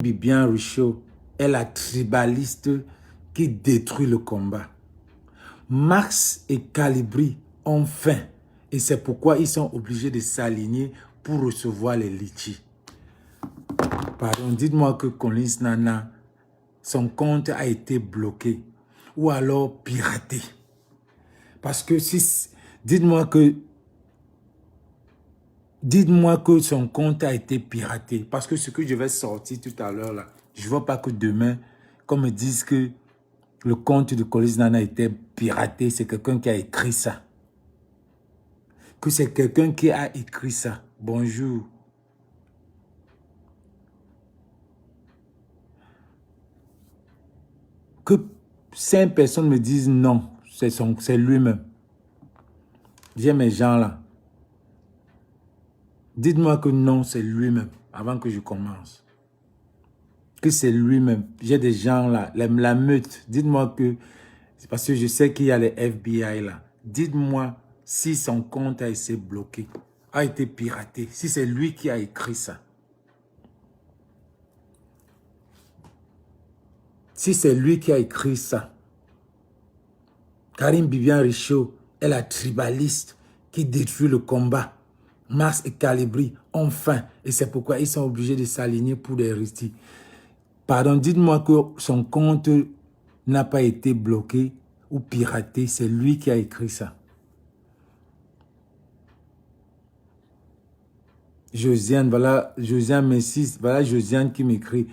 Bibian Richaud est la tribaliste qui détruit le combat. Marx et Calibri ont faim et c'est pourquoi ils sont obligés de s'aligner pour recevoir les litchis. Pardon, dites-moi que Collins Nana, son compte a été bloqué ou alors piraté. Parce que si, dites-moi que son compte a été piraté. Parce que ce que je vais sortir tout à l'heure là, je ne veux pas que demain, qu'on me dise que le compte de Collins Nana était piraté. C'est quelqu'un qui a écrit ça. Que c'est quelqu'un qui a écrit ça. Bonjour. Que 5 personnes me disent non, c'est lui-même. J'ai mes gens là. Dites-moi que non, c'est lui-même, avant que je commence. Que c'est lui-même. J'ai des gens là, la meute. Dites-moi que, c'est parce que je sais qu'il y a les FBI là. Dites-moi si son compte a été bloqué, a été piraté, si c'est lui qui a écrit ça. Si c'est lui qui a écrit ça. Karim Bibian Richaud est la tribaliste qui détruit le combat. Marx et Calibri ont faim et c'est pourquoi ils sont obligés de s'aligner pour des récits. Pardon, dites-moi que son compte n'a pas été bloqué ou piraté. C'est lui qui a écrit ça. Josiane, voilà, Josiane Messis, voilà Josiane qui m'écrit.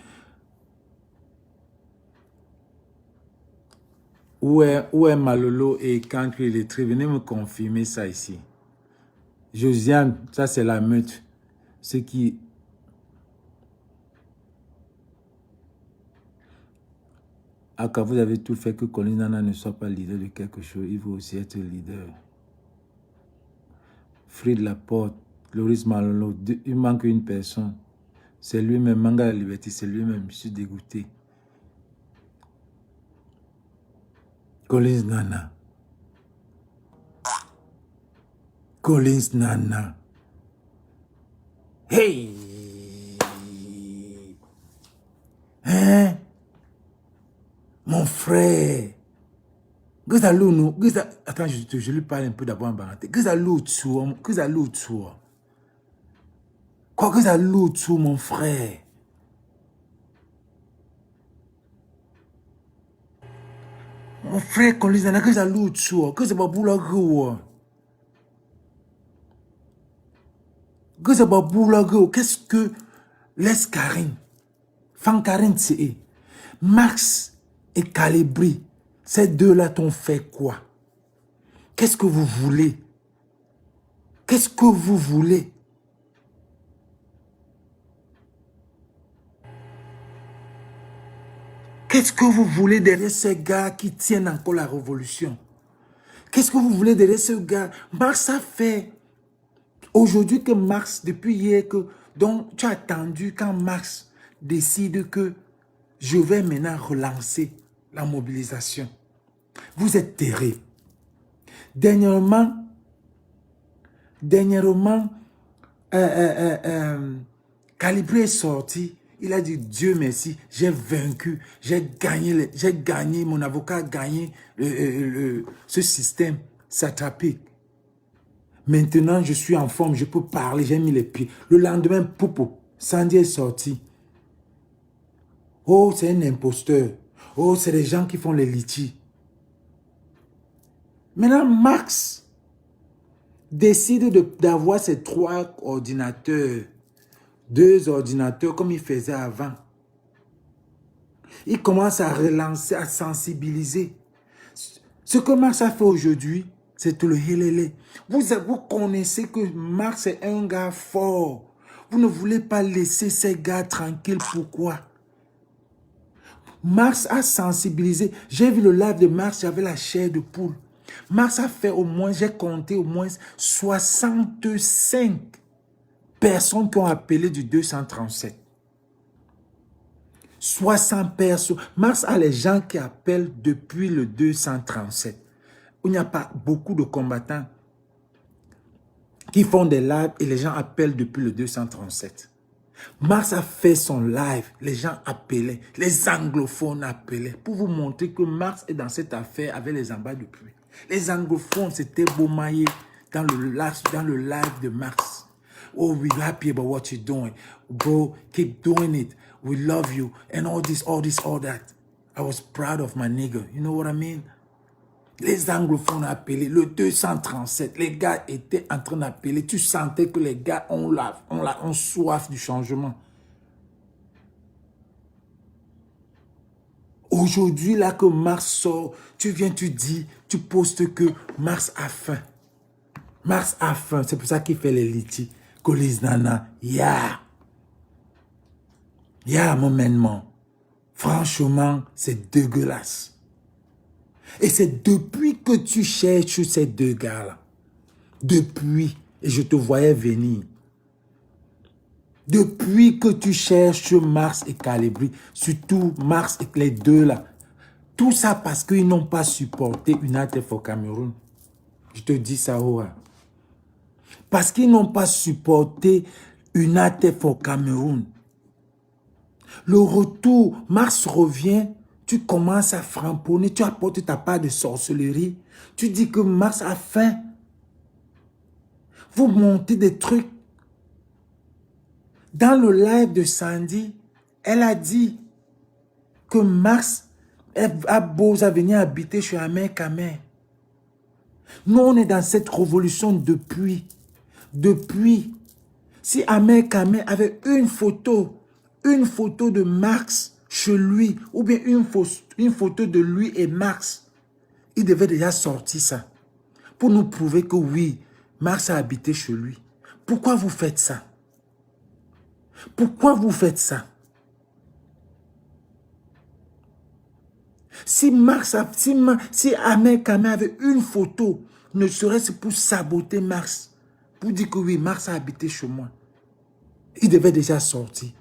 Où est Malolo et Cancri Lettré? Venez me confirmer ça ici. Josiane, ça c'est la meute. Ce qui... Ah, quand vous avez tout fait que Collins Nana ne soit pas leader de quelque chose, il faut aussi être leader. Fried Laporte, Loris Malolo, il manque une personne. C'est lui-même, Manga la Liberté, c'est lui-même, je suis dégoûté. Collins Nana. Collins Nana. Hey! Hein? Mon frère. Attends, je lui parle un peu d'abord en baranté. Quoi que mon frère? Mon frère, Collins Nana, que ça l'autre, que c'est pas pour la gueule. Que c'est pas pour la gueule. Qu'est-ce que laisse Karine? Fan Karine, c'est Marx et Calibri. Ces deux-là t'ont fait quoi? Qu'est-ce que vous voulez? Qu'est-ce que vous voulez? Qu'est-ce que vous voulez derrière ces gars qui tiennent encore la révolution? Qu'est-ce que vous voulez derrière ce gars? Marx a fait... Aujourd'hui que Marx, depuis hier, donc tu as attendu quand Marx décide que je vais maintenant relancer la mobilisation. Vous êtes terrible. Dernièrement, Calibri est sorti. Il a dit, Dieu merci, j'ai vaincu, j'ai gagné, mon avocat a gagné ce système satrapique. Maintenant, je suis en forme, je peux parler, j'ai mis les pieds. Le lendemain, popo, Sandy est sorti. Oh, c'est un imposteur. Oh, c'est les gens qui font les litiges. Maintenant, Marx décide d'avoir ces 3 ordinateurs, 2 ordinateurs comme il faisait avant. Il commence à relancer, à sensibiliser. Ce que Marx a fait aujourd'hui, c'est tout le hélélé. Vous connaissez que Marx est un gars fort. Vous ne voulez pas laisser ces gars tranquilles. Pourquoi? Marx a sensibilisé. J'ai vu le live de Marx, j'avais la chair de poule. Marx a fait au moins, j'ai compté au moins 65 personnes qui ont appelé du 237. 60 personnes. Marx a les gens qui appellent depuis le 237. Il n'y a pas beaucoup de combattants qui font des lives et les gens appellent depuis le 237. Marx a fait son live, les gens appelaient, les anglophones appelaient pour vous montrer que Marx est dans cette affaire avec les embats du puits. Les anglophones s'étaient baumaillés dans le live de Marx. Oh, we're happy about what you're doing. Bro, keep doing it. We love you. And all this, all that. I was proud of my nigga. You know what I mean? Les anglophones appelaient le 237. Les gars étaient en train d'appeler. Tu sentais que les gars ont soif du changement. Aujourd'hui, là que Marx sort, tu viens, tu dis, tu postes que Marx a faim. Marx a faim. C'est pour ça qu'il fait les litiges. Colis nana, yeah, mon man. Franchement, c'est dégueulasse. Et c'est depuis que tu cherches ces deux gars-là. Depuis, et je te voyais venir. Depuis que tu cherches Marx et Calibri, surtout Marx et les deux là, tout ça parce qu'ils n'ont pas supporté United for Cameroun. Je te dis ça, ouais. Parce qu'ils n'ont pas supporté United for Cameroun. Le retour, Marx revient, tu commences à framponner, tu apportes ta part de sorcellerie. Tu dis que Marx a faim. Vous montez des trucs. Dans le live de Sandy, elle a dit que Marx a beau venir habiter chez Amer Kamer. Nous, on est dans cette révolution depuis. Si Amer Kamer avait une photo de Marx chez lui, ou bien une photo de lui et Marx, il devait déjà sortir ça, pour nous prouver que oui, Marx a habité chez lui. Pourquoi vous faites ça? Pourquoi vous faites ça? Si Amer Kamer avait une photo, ne serait-ce pour saboter Marx, pour dire que oui, Marx a habité chez moi, il devait déjà sortir.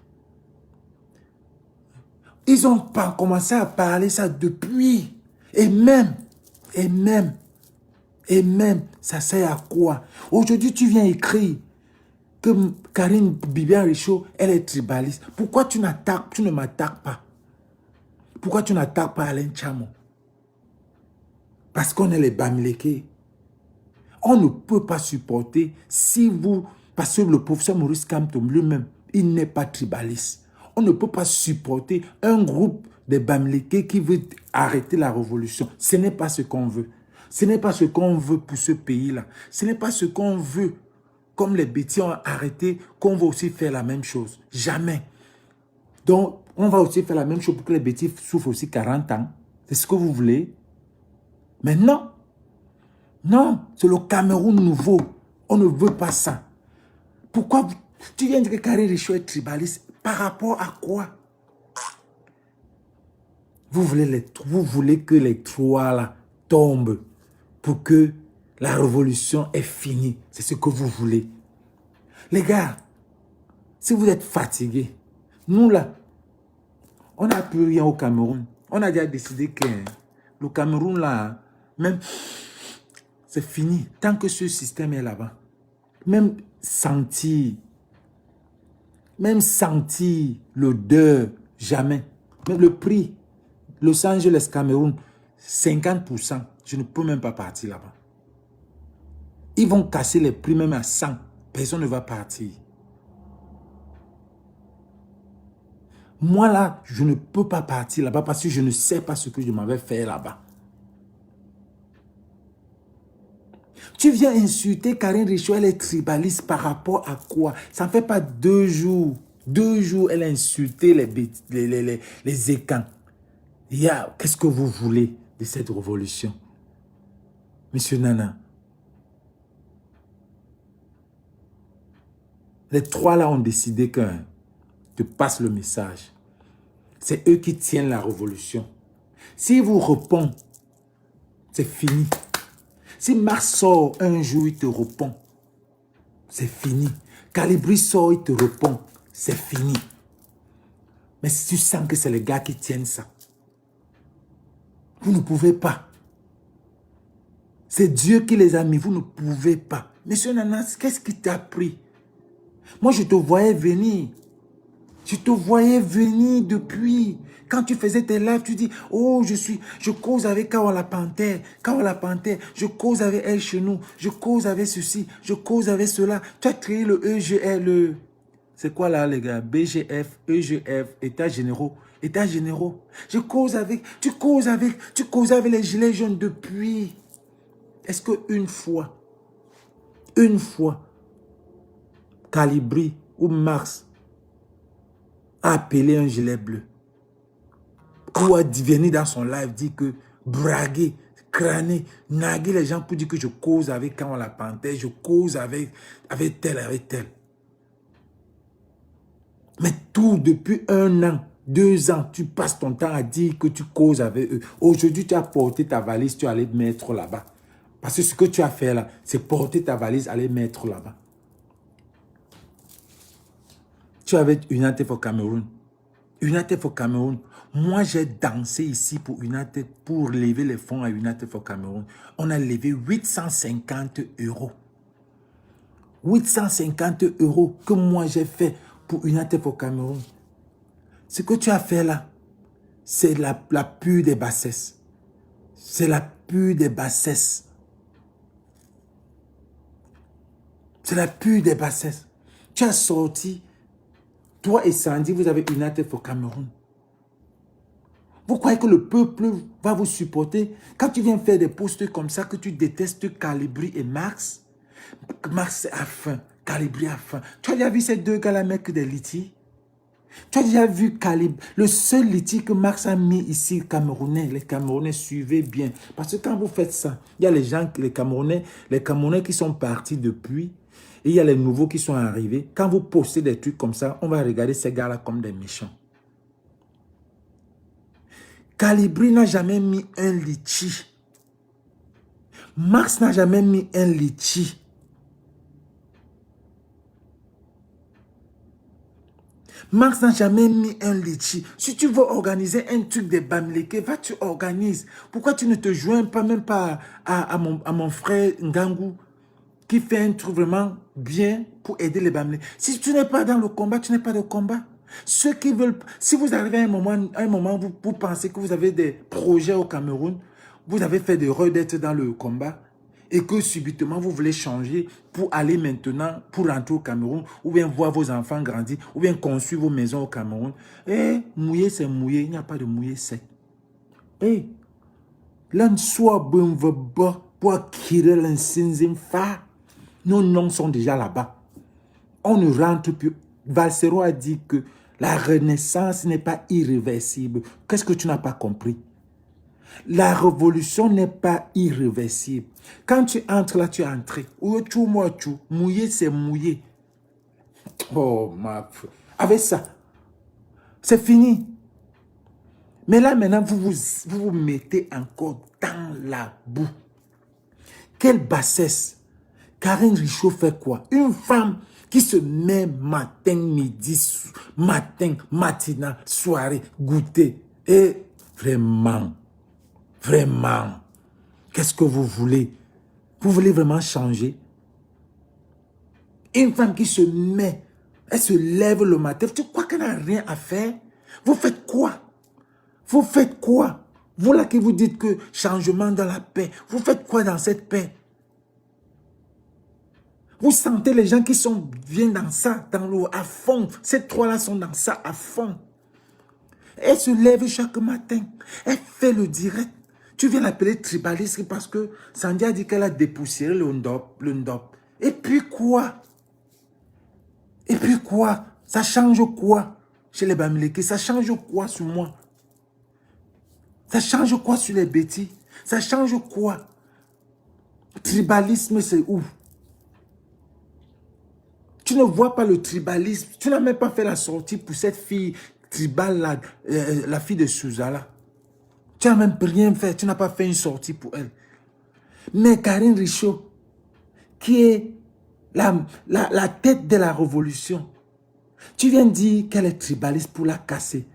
Ils ont pas commencé à parler ça depuis. Et même, ça sert à quoi? Aujourd'hui, tu viens écrire que Karine Bibian-Richaud, elle est tribaliste. Pourquoi tu ne m'attaques pas? Pourquoi tu n'attaques pas Alain Tchamo? Parce qu'on est les Bamileke. On ne peut pas supporter parce que le professeur Maurice Kamtom lui-même, il n'est pas tribaliste. On ne peut pas supporter un groupe de Bamileke qui veut arrêter la révolution. Ce n'est pas ce qu'on veut. Ce n'est pas ce qu'on veut pour ce pays-là. Ce n'est pas ce qu'on veut. Comme les bêtis ont arrêté, qu'on va aussi faire la même chose. Jamais. Donc, on va aussi faire la même chose pour que les bêtis souffrent aussi 40 ans. C'est ce que vous voulez? Mais non. Non, c'est le Cameroun nouveau. On ne veut pas ça. Pourquoi tu viens de dire que Karine Richaud est tribaliste? Par rapport à quoi? Vous voulez que les trois là tombent pour que la révolution est finie. C'est ce que vous voulez. Les gars, si vous êtes fatigués, nous là, on n'a plus rien au Cameroun. On a déjà décidé que le Cameroun là, même, c'est fini. Tant que ce système est là-bas. Même sentir l'odeur, jamais. Mais le prix, Los Angeles, Cameroun, 50%. Je ne peux même pas partir là-bas. Ils vont casser les prix même à 100. Personne ne va partir. Moi là, je ne peux pas partir là-bas parce que je ne sais pas ce que je m'avais fait là-bas. Tu viens insulter Karine Richaud, elle est tribaliste par rapport à quoi? Ça ne fait pas 2 jours. 2 jours, elle a insulté les écans. Qu'est-ce que vous voulez de cette révolution? Monsieur Nana. Les trois là ont décidé que te passe le message. C'est eux qui tiennent la révolution. S'ils vous répondent, c'est fini. Si Marx sort un jour, il te répond, c'est fini. Calibri sort, il te répond, c'est fini. Mais si tu sens que c'est les gars qui tiennent ça, vous ne pouvez pas. C'est Dieu qui les a mis, vous ne pouvez pas. Monsieur Nanas, qu'est-ce qui t'a pris? Moi, je te voyais venir. Je te voyais venir depuis. Quand tu faisais tes lives, tu dis, oh, je cause avec Kawa Panthère, je cause avec elle chez nous, je cause avec ceci, je cause avec cela. Tu as créé le EGL, c'est quoi là les gars? BGF, EGF, États généraux. États généraux. Je cause avec, tu causes avec les gilets jaunes depuis. Est-ce qu'une fois, Calibri ou Mars a appelé un gilet bleu ou a venu dans son live dire que braguer, crâner, naguer les gens pour dire que je cause avec quand on la panthère, je cause avec tel, avec tel. Mais tout depuis 1 an, 2 ans, tu passes ton temps à dire que tu causes avec eux. Aujourd'hui, tu as porté ta valise, tu es allé mettre là-bas. Parce que ce que tu as fait là, c'est porter ta valise, aller mettre là-bas. Tu es avec United for Cameroun. United for Cameroun. Moi, j'ai dansé ici pour United, pour lever les fonds à United for Cameroun. On a levé 850 €. 850 € que moi j'ai fait pour United for Cameroun. Ce que tu as fait là, c'est la pure des bassesses. C'est la pure des bassesses. C'est la pure des bassesses. Tu as sorti, toi et Sandy, vous avez United for Cameroun. Vous croyez que le peuple va vous supporter quand tu viens faire des posts comme ça, que tu détestes Calibri et Max? Max a faim, Calibri a faim. Tu as déjà vu ces deux gars-là mettre des litiges? Tu as déjà vu Calibri? Le seul litige que Max a mis ici, Camerounais, les Camerounais, suivez bien. Parce que quand vous faites ça, il y a les gens, les Camerounais qui sont partis depuis, et il y a les nouveaux qui sont arrivés. Quand vous postez des trucs comme ça, on va regarder ces gars-là comme des méchants. Calibri n'a jamais mis un litige. Max n'a jamais mis un litige. Max n'a jamais mis un litige. Si tu veux organiser un truc de Bamileke, va tu organises. Pourquoi tu ne te joins pas même pas à mon frère Ngangou qui fait un truc vraiment bien pour aider les Bamileke? Si tu n'es pas dans le combat, tu n'es pas de combat. Ceux qui veulent, si vous arrivez à un moment vous pensez que vous avez des projets au Cameroun, vous avez fait l'erreur d'être dans le combat et que subitement vous voulez changer pour aller maintenant, pour rentrer au Cameroun, ou bien voir vos enfants grandir, ou bien construire vos maisons au Cameroun. Eh, mouiller c'est mouiller, il n'y a pas de mouiller sec. Eh, l'un soit bon veut bas pour acquérir l'insigne fa. Nos noms sont déjà là-bas. On ne rentre plus. Valsero a dit que la renaissance n'est pas irréversible. Qu'est-ce que tu n'as pas compris? La révolution n'est pas irréversible. Quand tu entres là, tu es entré. Mouiller, c'est mouiller. Oh, ma... Avec ça, c'est fini. Mais là, maintenant, vous vous mettez encore dans la boue. Quelle bassesse. Karine Richaud fait quoi? Une femme qui se met matin, midi, matinal, soirée, goûter. Et vraiment, qu'est-ce que vous voulez? Vous voulez vraiment changer? Une femme qui se met, elle se lève le matin, tu crois qu'elle n'a rien à faire? Vous faites quoi? Vous faites quoi? Vous là qui vous dites que changement dans la paix, vous faites quoi dans cette paix? Vous sentez les gens qui viennent dans ça, dans l'eau, à fond. Ces trois-là sont dans ça, à fond. Elle se lève chaque matin. Elle fait le direct. Tu viens l'appeler tribaliste parce que Sandy a dit qu'elle a dépoussiéré le ndop. Et puis quoi? Et puis quoi? Ça change quoi chez les Bamileke? Ça change quoi sur moi? Ça change quoi sur les bêtis? Ça change quoi? Tribalisme, c'est où? Tu ne vois pas le tribalisme. Tu n'as même pas fait la sortie pour cette fille tribale, la fille de Suzala. Tu n'as même rien fait. Tu n'as pas fait une sortie pour elle. Mais Karine Richaud, qui est la tête de la révolution, tu viens dire qu'elle est tribaliste pour la casser.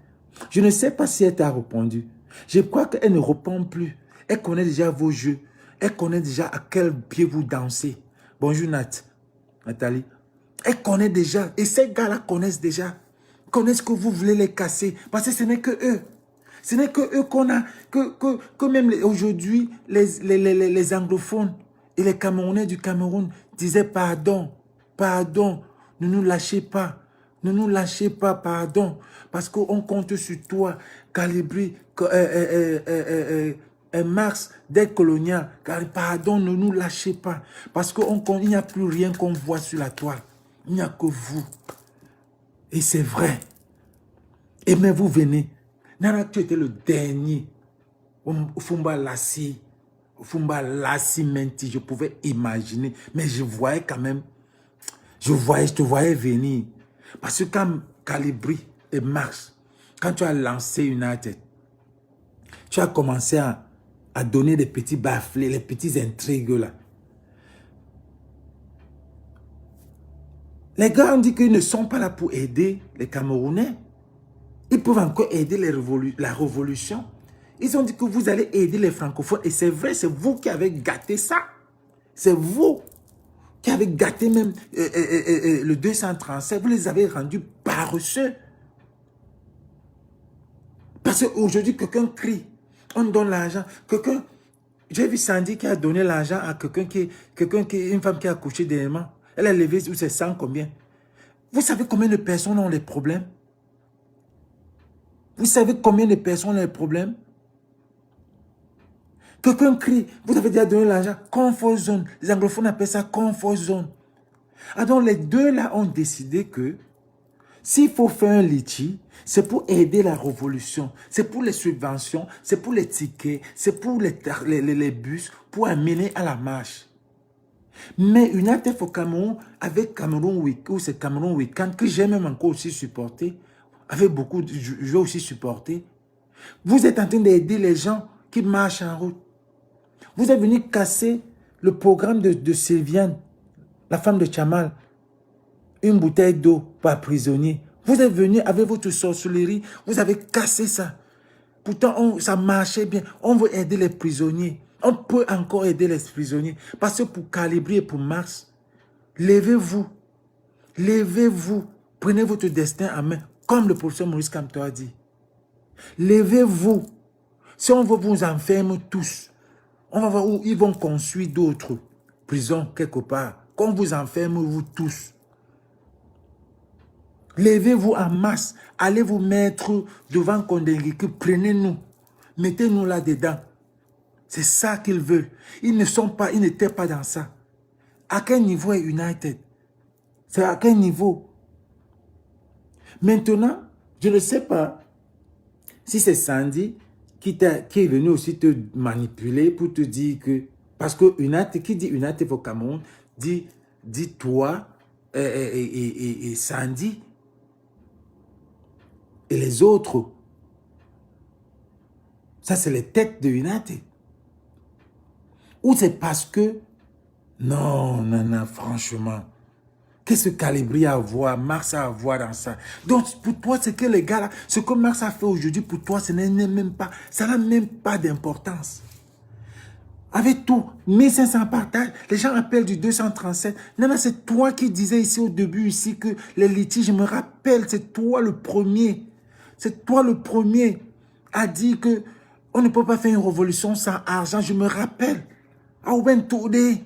Je ne sais pas si elle t'a répondu. Je crois qu'elle ne répond plus. Elle connaît déjà vos jeux. Elle connaît déjà à quel pied vous dansez. Bonjour Nathalie. Elle connaît déjà. Et ces gars-là connaissent déjà. Connaissent que vous voulez les casser. Parce que ce n'est que eux. Ce n'est que eux qu'on a, que même aujourd'hui, les anglophones et les Camerounais du Cameroun disaient pardon, pardon, ne nous lâchez pas, ne nous lâchez pas, pardon, parce qu'on compte sur toi, Calibri, Marx, dès colonial, car pardon, ne nous lâchez pas, parce qu'il n'y a plus rien qu'on voit sur la toile, il n'y a que vous. Et c'est vrai. Et mais vous venez. Nana, tu étais le dernier. Fumba Lassi Menti, je pouvais imaginer. Mais je voyais quand même. Je te voyais venir. Parce que quand Calibri et Marx, quand tu as lancé United, tu as commencé à donner des petits baflés, les petites intrigues là. Les gars ont dit qu'ils ne sont pas là pour aider les Camerounais. Ils peuvent encore aider la révolution. Ils ont dit que vous allez aider les francophones. Et c'est vrai, c'est vous qui avez gâté ça. C'est vous qui avez gâté même le 237. Vous les avez rendus paresseux. Parce qu'aujourd'hui, quelqu'un crie. On donne l'argent. J'ai vu Sandy qui a donné l'argent à une femme qui a accouché dernièrement. Elle a levé, c'est 100 combien. Vous savez combien de personnes ont des problèmes? Vous savez combien de personnes ont des problèmes? Quelqu'un crie, vous avez déjà donné l'argent, comfort zone. Les anglophones appellent ça comfort zone. Alors les deux là ont décidé que s'il faut faire un litchi, c'est pour aider la révolution, c'est pour les subventions, c'est pour les tickets, c'est pour les bus, pour amener à la marche. Mais une ATF au Cameroun, avec Cameroun Week, ou c'est Cameroun Weekend, que j'ai même encore aussi supporté, avec beaucoup, j'ai aussi supporté. Vous êtes en train d'aider les gens qui marchent en route. Vous êtes venu casser le programme de Sylviane, la femme de Chamal. Une bouteille d'eau par prisonnier. Vous êtes venu avec votre sorcellerie, vous avez cassé ça. Pourtant, ça marchait bien. On veut aider les prisonniers. On peut encore aider les prisonniers. Parce que pour Calibri et pour Marx, levez-vous. Levez-vous. Prenez votre destin en main. Comme le professeur Maurice Kamto a dit. Levez-vous. Si on veut vous enfermer tous, on va voir où ils vont construire d'autres prisons quelque part. Qu'on vous enferme, vous tous. Levez-vous en masse. Allez vous mettre devant Condé-Nguikio. Prenez-nous. Mettez-nous là-dedans. C'est ça qu'ils veulent. Ils n'étaient pas dans ça. À quel niveau est United? C'est à quel niveau? Maintenant, je ne sais pas si c'est Sandy qui est venu aussi te manipuler pour te dire que... Parce que United, qui dit United au Cameroun, dit toi et Sandy et les autres. Ça, c'est les têtes de United. Ou c'est parce que... Non, franchement. Qu'est-ce que Calibri a à voir, Marx a à voir dans ça? Donc, pour toi, c'est que les gars là, ce que Marx a fait aujourd'hui, pour toi, ça n'a même pas d'importance. Avec tout, 1500 partages, les gens appellent du 237. Non, c'est toi qui disais ici au début, ici, que les litiges, je me rappelle, c'est toi le premier. C'est toi le premier à dire que on ne peut pas faire une révolution sans argent, je me rappelle. Aouben Touré,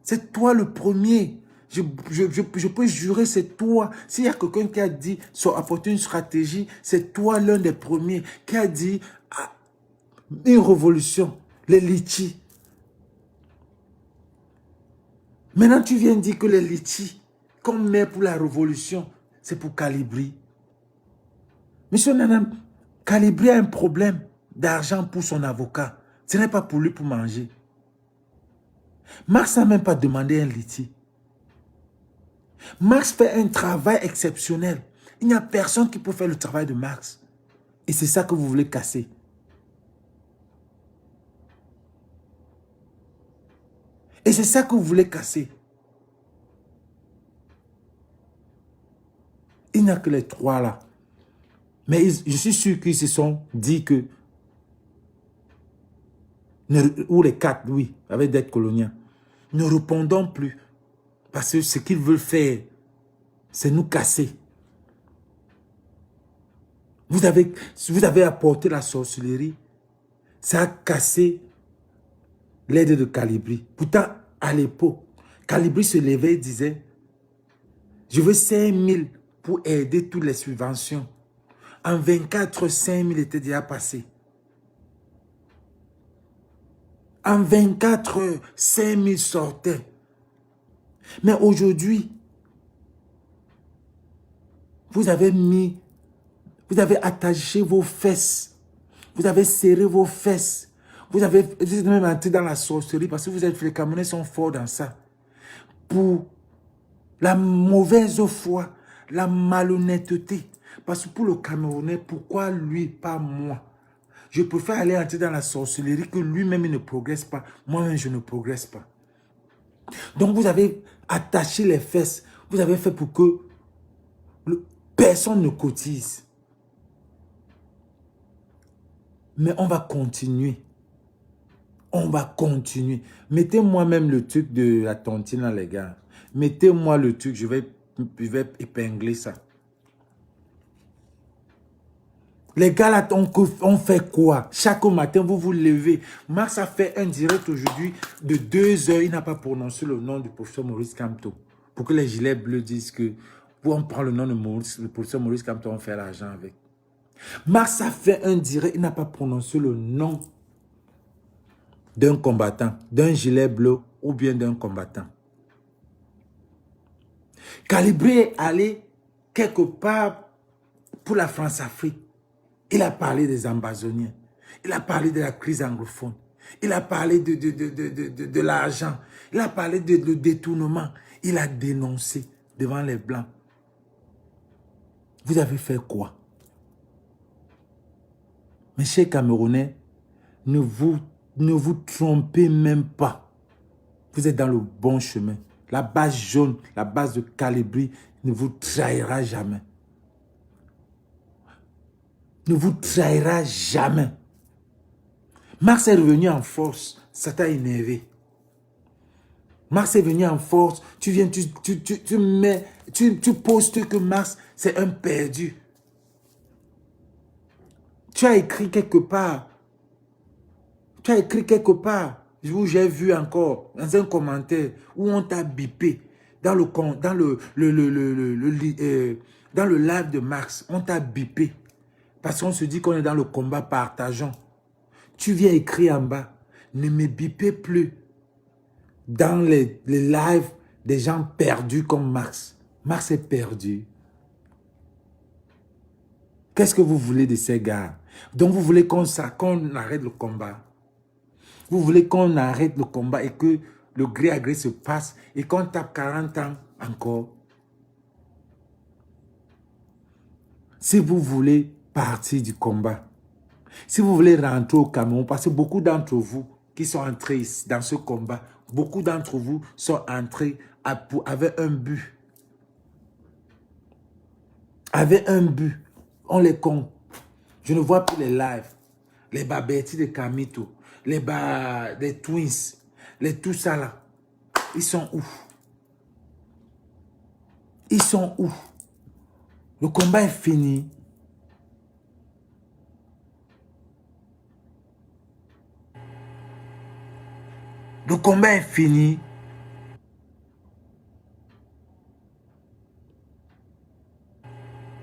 c'est toi le premier. Je peux jurer, c'est toi. S'il y a quelqu'un qui a dit, apporter une stratégie, c'est toi l'un des premiers qui a dit une révolution, les litchis. Maintenant, tu viens dire que les litchis, qu'on met pour la révolution, c'est pour Calibri. Monsieur Nanam, Calibri a un problème d'argent pour son avocat. Ce n'est pas pour lui pour manger. Marx n'a même pas demandé un litchi. Marx fait un travail exceptionnel. Il n'y a personne qui peut faire le travail de Marx. Et c'est ça que vous voulez casser. Et c'est ça que vous voulez casser. Il n'y a que les trois là. Mais je suis sûr qu'ils se sont dit que... Ou les quatre, oui, avec dette coloniale. Ne répondons plus. Parce que ce qu'ils veulent faire, c'est nous casser. Vous avez apporté la sorcellerie. Ça a cassé l'aide de Calibri. Pourtant, à l'époque, Calibri se levait et disait, je veux 5 000 pour aider toutes les subventions. En 24 heures, 5 000 étaient déjà passés. En 24 heures, 5 000 sortaient. Mais aujourd'hui, vous avez attaché vos fesses. Vous avez serré vos fesses. Vous êtes même entré dans la sorcellerie parce que les Camerounais sont forts dans ça. Pour la mauvaise foi, la malhonnêteté. Parce que pour le Camerounais, pourquoi lui, pas moi? Je préfère aller entrer dans la sorcellerie que lui-même il ne progresse pas. Moi-même, je ne progresse pas. Donc, vous avez attaché les fesses. Vous avez fait pour que personne ne cotise. Mais on va continuer. On va continuer. Mettez-moi même le truc de la tontine, là, les gars. Mettez-moi le truc. Je vais épingler ça. Les gars, là, on fait quoi? Chaque matin, vous vous levez. Max a fait un direct aujourd'hui de 2 heures. Il n'a pas prononcé le nom du professeur Maurice Kamto. Pour que les gilets bleus disent que on prend le nom de le professeur Maurice Kamto, on fait l'argent avec. Max a fait un direct. Il n'a pas prononcé le nom d'un combattant, d'un gilet bleu ou bien d'un combattant. Calibri est allé quelque part pour la France-Afrique. Il a parlé des Ambazoniens. Il a parlé de la crise anglophone. Il a parlé de l'argent. Il a parlé de détournement. Il a dénoncé devant les Blancs. Vous avez fait quoi? Mes chers Camerounais, ne vous trompez même pas. Vous êtes dans le bon chemin. La base jaune, la base de Calibri ne vous trahira jamais. Ne vous trahira jamais. Mars est revenu en force. Ça t'a énervé. Mars est venu en force. Tu viens, tu postes que Mars, c'est un perdu. Tu as écrit quelque part. Tu as écrit quelque part. Où j'ai vu encore, dans un commentaire, où on t'a bipé. Dans le live de Mars, on t'a bipé. Parce qu'on se dit qu'on est dans le combat, partageons. Tu viens écrire en bas, ne me bipez plus dans les lives des gens perdus comme Max. Max est perdu. Qu'est-ce que vous voulez de ces gars? Donc vous voulez qu'on arrête le combat. Vous voulez qu'on arrête le combat et que le gré à gré se passe et qu'on tape 40 ans encore. Si vous voulez partir du combat, si vous voulez rentrer au Cameroun, parce que beaucoup d'entre vous qui sont entrés dans ce combat, beaucoup d'entre vous sont entrés avec un but. Avec un but. On les compte. Je ne vois plus les lives. Les Babetti de Kamito, les Twins, les tout ça là. Ils sont où? Ils sont où? Le combat est fini. Le combat est fini.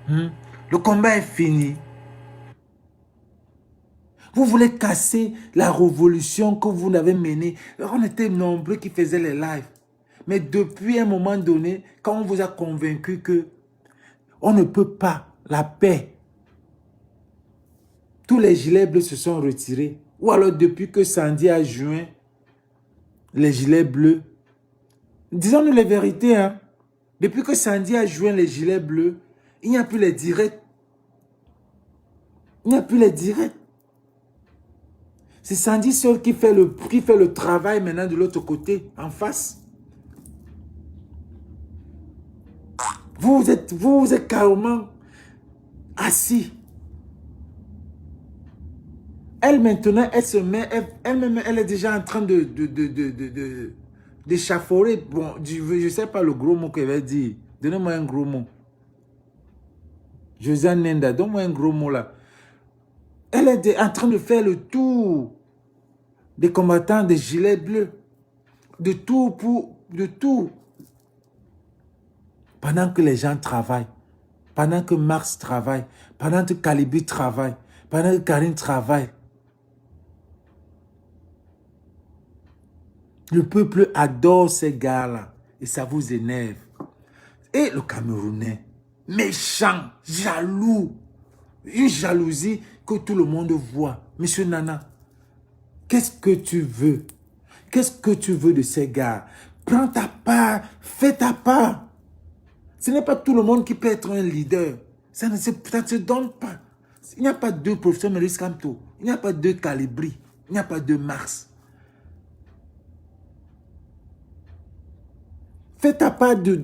Le combat est fini. Vous voulez casser la révolution que vous avez menée. On était nombreux qui faisaient les lives. Mais depuis un moment donné, quand on vous a convaincu que on ne peut pas, la paix, tous les gilets bleus se sont retirés. Ou alors depuis que Sandy a joint les gilets bleus, disons-nous les vérités, hein. Depuis que Sandy a joint les gilets bleus, il n'y a plus les directs. Il n'y a plus les directs. C'est Sandy seul qui fait le travail maintenant de l'autre côté, en face. Vous êtes carrément assis. Elle maintenant, elle se met, elle-même, elle est déjà en train d'échafaurer. Bon, je ne sais pas le gros mot qu'elle va dire. Donnez-moi un gros mot. Josiane Nenda, donne-moi un gros mot là. Elle est en train de faire le tour des combattants des gilets bleus. De tout. Pendant que les gens travaillent, pendant que Marx travaille, pendant que Calibri travaille, pendant que Karine travaille. Le peuple adore ces gars-là et ça vous énerve. Et le Camerounais, méchant, jaloux, une jalousie que tout le monde voit. Monsieur Nana, qu'est-ce que tu veux? Qu'est-ce que tu veux de ces gars? Prends ta part, fais ta part. Ce n'est pas tout le monde qui peut être un leader. Ça ne se donne pas. Il n'y a pas deux professeurs Maurice Kamto. Il n'y a pas deux Calibri. Il n'y a pas deux Marx. Fais ta part de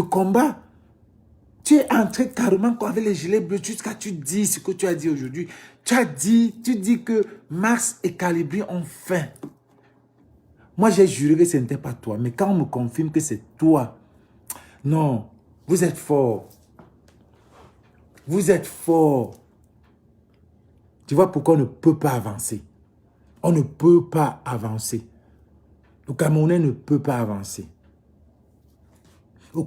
combat. Tu es entré carrément avec les gilets bleus jusqu'à tu dis ce que tu as dit aujourd'hui. Tu dis que Marx et Calibri ont faim. Moi, j'ai juré que ce n'était pas toi. Mais quand on me confirme que c'est toi, non, vous êtes fort. Vous êtes fort. Tu vois pourquoi on ne peut pas avancer. On ne peut pas avancer. Le Camerounais ne peut pas avancer. Le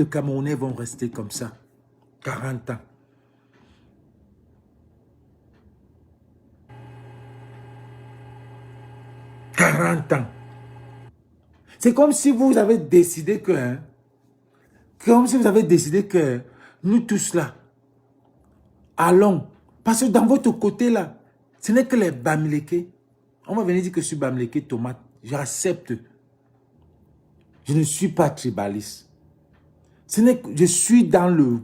Camerounais vont rester comme ça. 40 ans. C'est comme si vous avez décidé que... comme si vous avez décidé que nous tous là, allons. Parce que dans votre côté là, ce n'est que les Bamileke. On va venir dire que je suis Bamileke tomate. J'accepte. Je ne suis pas tribaliste. Je suis dans le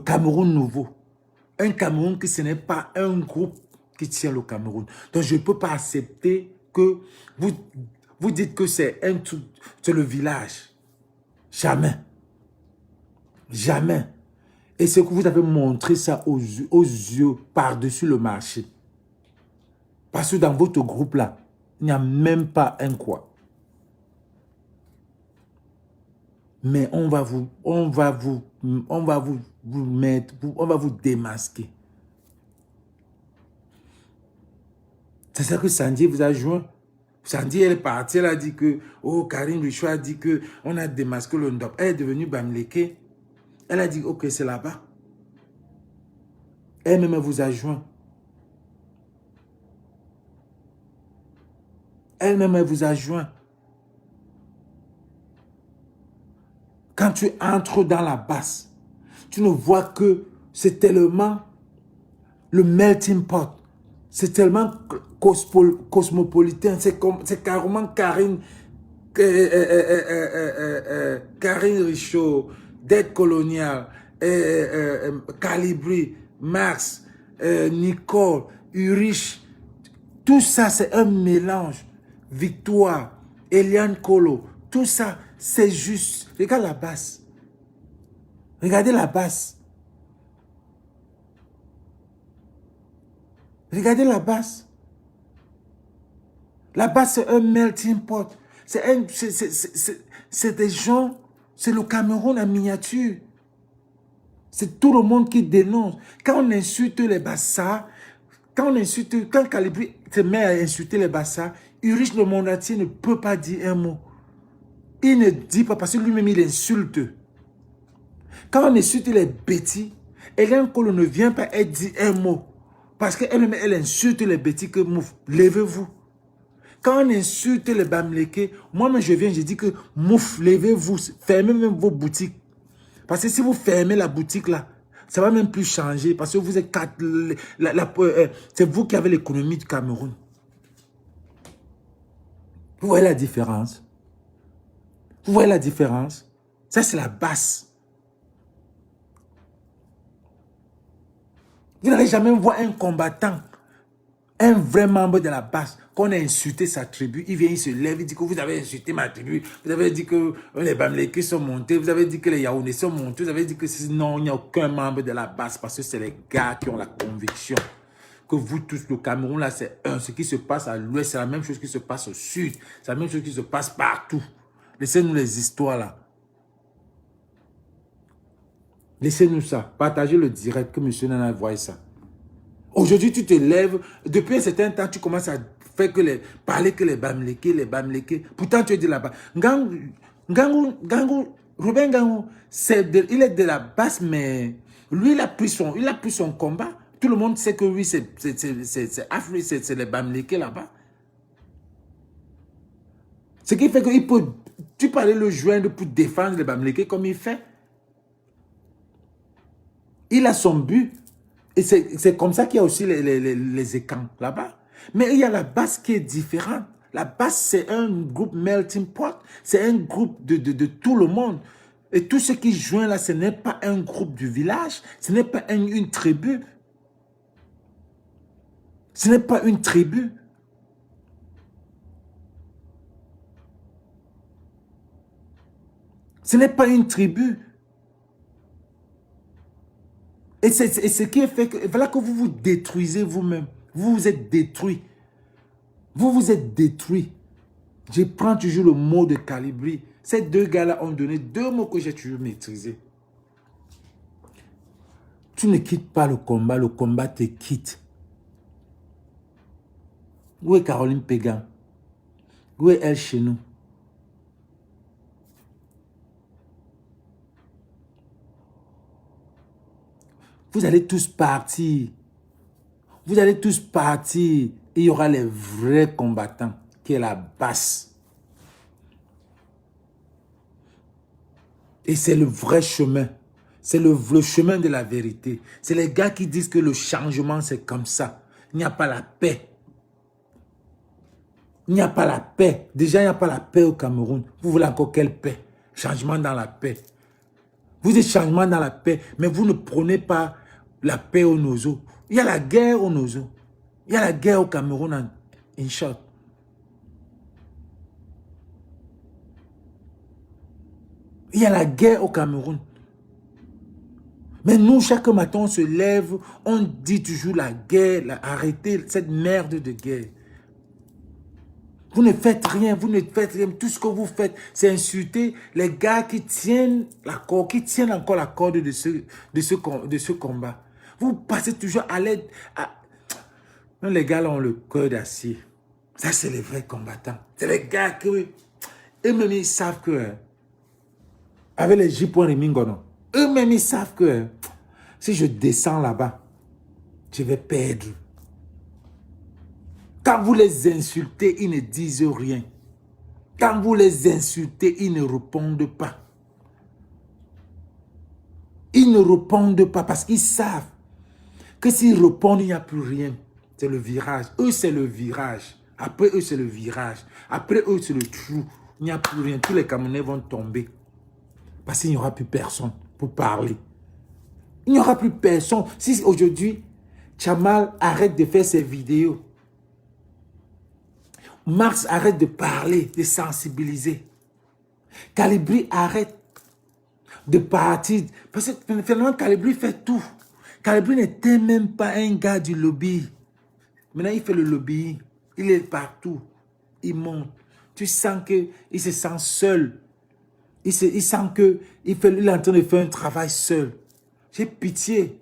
Cameroun nouveau. Un Cameroun qui ce n'est pas un groupe qui tient le Cameroun. Donc je ne peux pas accepter que vous dites que c'est le village. Jamais. Jamais. Et c'est que vous avez montré ça aux yeux par-dessus le marché. Parce que dans votre groupe là, il n'y a même pas un quoi. Mais on va vous démasquer. C'est ça que Sandy vous a joint. Sandy, elle est partie, elle a dit que, oh, Karine Richaud a dit que on a démasqué le Ndop. Elle est devenue Bamileke. Elle a dit, ok, c'est là-bas. Elle-même vous a joint. Elle-même vous a joint. Quand tu entres dans la basse, tu ne vois que c'est tellement le melting pot. C'est tellement cosmopolitain. C'est carrément Karine Richaud, dette coloniale, Calibri, Marx, Nicole, Urich. Tout ça, c'est un mélange. Victoire, Eliane Kolo, tout ça, c'est juste. Regarde la basse. Regardez la basse. Regardez la basse. La basse, c'est un melting pot. C'est des gens, c'est le Cameroun en miniature. C'est tout le monde qui dénonce. Quand on insulte les Bassa, quand Calibri se met à insulter les Bassa, Urich le monde entier ne peut pas dire un mot. Il ne dit pas parce que lui-même il insulte. Quand on insulte les bêtis, Eliane Kolo ne vient pas et dit un mot. Parce qu'elle-même, elle insulte les bêtis que mouf, levez-vous. Quand on insulte les Bamileke, moi-même je viens, je dis que mouf, levez-vous, fermez même vos boutiques. Parce que si vous fermez la boutique là, ça va même plus changer. Parce que vous êtes c'est vous qui avez l'économie du Cameroun. Vous voyez la différence? Vous voyez la différence? Ça, c'est la basse. Vous n'allez jamais voir un combattant, un vrai membre de la basse, qu'on a insulté sa tribu. Il vient, il se lève, il dit que vous avez insulté ma tribu. Vous avez dit que les Bamileke sont montés. Vous avez dit que les Yaoundé sont montés. Vous avez dit que non, il n'y a aucun membre de la basse parce que c'est les gars qui ont la conviction que vous tous, le Cameroun, là, c'est un. Ce qui se passe à l'ouest, c'est la même chose qui se passe au sud. C'est la même chose qui se passe partout. Laissez-nous les histoires, là. Laissez-nous ça. Partagez le direct que M. Nana voit ça. Aujourd'hui, tu te lèves. Depuis un certain temps, tu commences à faire parler que les Bamileke, les Bamileke. Pourtant, tu es de là-bas. Ngangou, Robin Ngangou, il est de la base, mais lui, il a pris son combat. Tout le monde sait que lui, c'est les Bamileke là-bas. Ce qui fait qu'il peut, tu peux aller le joindre pour défendre les Bamileke comme il fait. Il a son but. Et c'est comme ça qu'il y a aussi les écrans là-bas. Mais il y a la base qui est différente. La base, c'est un groupe melting pot. C'est un groupe de tout le monde. Et tout ce qui joint là, ce n'est pas un groupe du village. Ce n'est pas une tribu. Ce n'est pas une tribu. Ce n'est pas une tribu. Et c'est ce qui est fait que, voilà que vous vous détruisez vous-même. Vous vous êtes détruit. Vous vous êtes détruit. Je prends toujours le mot de Calibri. Ces deux gars-là ont donné deux mots que j'ai toujours maîtrisés. Tu ne quittes pas le combat te quitte. Où est Caroline Pégan? Où est elle chez nous? Vous allez tous partir. Vous allez tous partir. Et il y aura les vrais combattants, qui est la base. Et c'est le vrai chemin. C'est le chemin de la vérité. C'est les gars qui disent que le changement, c'est comme ça. Il n'y a pas la paix. Il n'y a pas la paix. Déjà, il n'y a pas la paix au Cameroun. Vous voulez encore quelle paix? Changement dans la paix. Vous dites changement dans la paix, mais vous ne prenez pas la paix au Nozo. Il y a la guerre au Nozo. Il y a la guerre au Cameroun, en short. Il y a la guerre au Cameroun. Mais nous, chaque matin, on se lève, on dit toujours la guerre, arrêtez cette merde de guerre. Vous ne faites rien, vous ne faites rien. Tout ce que vous faites, c'est insulter les gars qui tiennent encore la corde de ce combat. Vous passez toujours à l'aide. Les gars là ont le cœur d'acier. Ça, c'est les vrais combattants. C'est les gars qui, eux-mêmes, ils savent que, avec les J.Rémy Mingono, eux-mêmes, ils savent que si je descends là-bas, je vais perdre. Quand vous les insultez, ils ne disent rien. Quand vous les insultez, ils ne répondent pas. Ils ne répondent pas parce qu'ils savent que s'ils répondent, il n'y a plus rien. C'est le virage. Eux, c'est le virage. Après eux, c'est le virage. Après eux, c'est le trou. Il n'y a plus rien. Tous les Camerounais vont tomber. Parce qu'il n'y aura plus personne pour parler. Il n'y aura plus personne. Si aujourd'hui, Tchamal arrête de faire ses vidéos, Marx arrête de parler, de sensibiliser, Calibri arrête de partir. Parce que finalement, Calibri fait tout. Calibri n'était même pas un gars du lobby. Maintenant, il fait le lobby. Il est partout. Il monte. Tu sens qu'il se sent seul. Il sent qu'il est en train de faire un travail seul. J'ai pitié.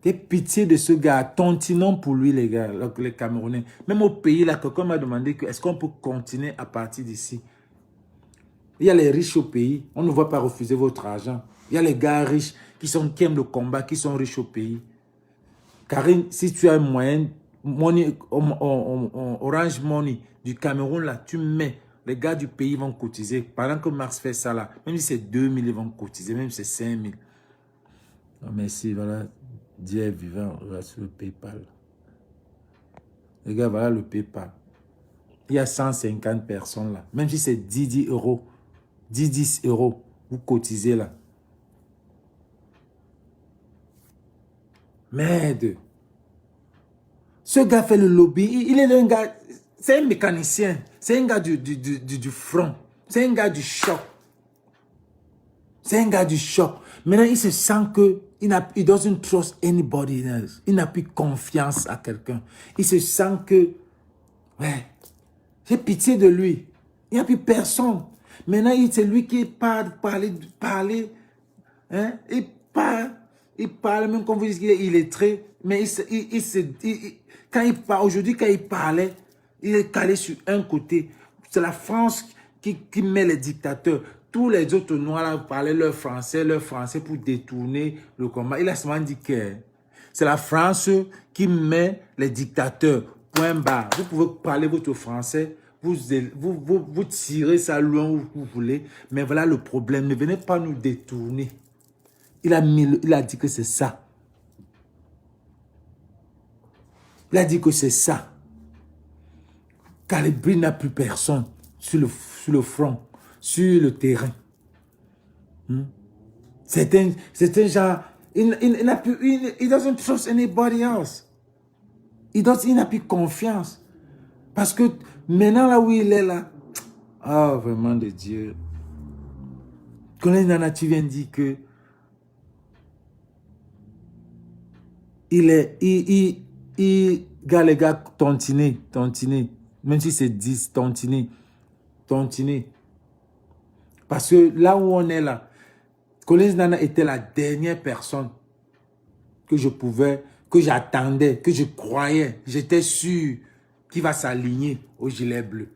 J'ai pitié de ce gars. Tontinons pour lui, les gars, les Camerounais. Même au pays, là, quelqu'un m'a demandé est-ce qu'on peut continuer à partir d'ici. Il y a les riches au pays. On ne va pas refuser votre argent. Il y a les gars riches qui aiment le combat, qui sont riches au pays. Karine, si tu as un moyen, Orange Money du Cameroun, là, tu mets. Les gars du pays vont cotiser. Pendant que Mars fait ça, là, même si c'est 2000, ils vont cotiser. Même si c'est 5000. Oh, merci, voilà. Dieu est vivant, on va sur le PayPal. Les gars, voilà le PayPal. Il y a 150 personnes là. Même si c'est 10 euros, 10 euros, vous cotisez là. Merde. Ce gars fait le lobby. Il est un gars, c'est un mécanicien. C'est un gars du front. C'est un gars du choc. C'est un gars du choc. Maintenant, il se sent que il doesn't trust anybody else. Il n'a plus confiance à quelqu'un. Il se sent que, ouais, j'ai pitié de lui. Il n'y a plus personne. Maintenant, c'est lui qui parle. Hein? Il parle, même quand vous dites qu'il est illettré, mais quand il parle, aujourd'hui, quand il parlait, il est calé sur un côté. C'est la France qui met les dictateurs. Tous les autres noirs là parlaient leur français pour détourner le combat. Il a seulement dit que c'est la France qui met les dictateurs. Point barre. Vous pouvez parler votre français, vous tirez ça loin où vous voulez, mais voilà le problème. Ne venez pas nous détourner. Il a dit que c'est ça. Il a dit que c'est ça. Calibri n'a plus personne sur le front, sur le terrain. C'est un genre, il n'a plus, il doesn't trust anybody else. Il n'a plus confiance. Parce que maintenant, là où il est là, ah, vraiment de Dieu. Colonel Nana, tu viens de dire que les gars, tontiner. Même si c'est 10, tontiner. Parce que là où on est là, Colonel Nana était la dernière personne que j'attendais, que je croyais, j'étais sûr qu'il va s'aligner au gilet bleu.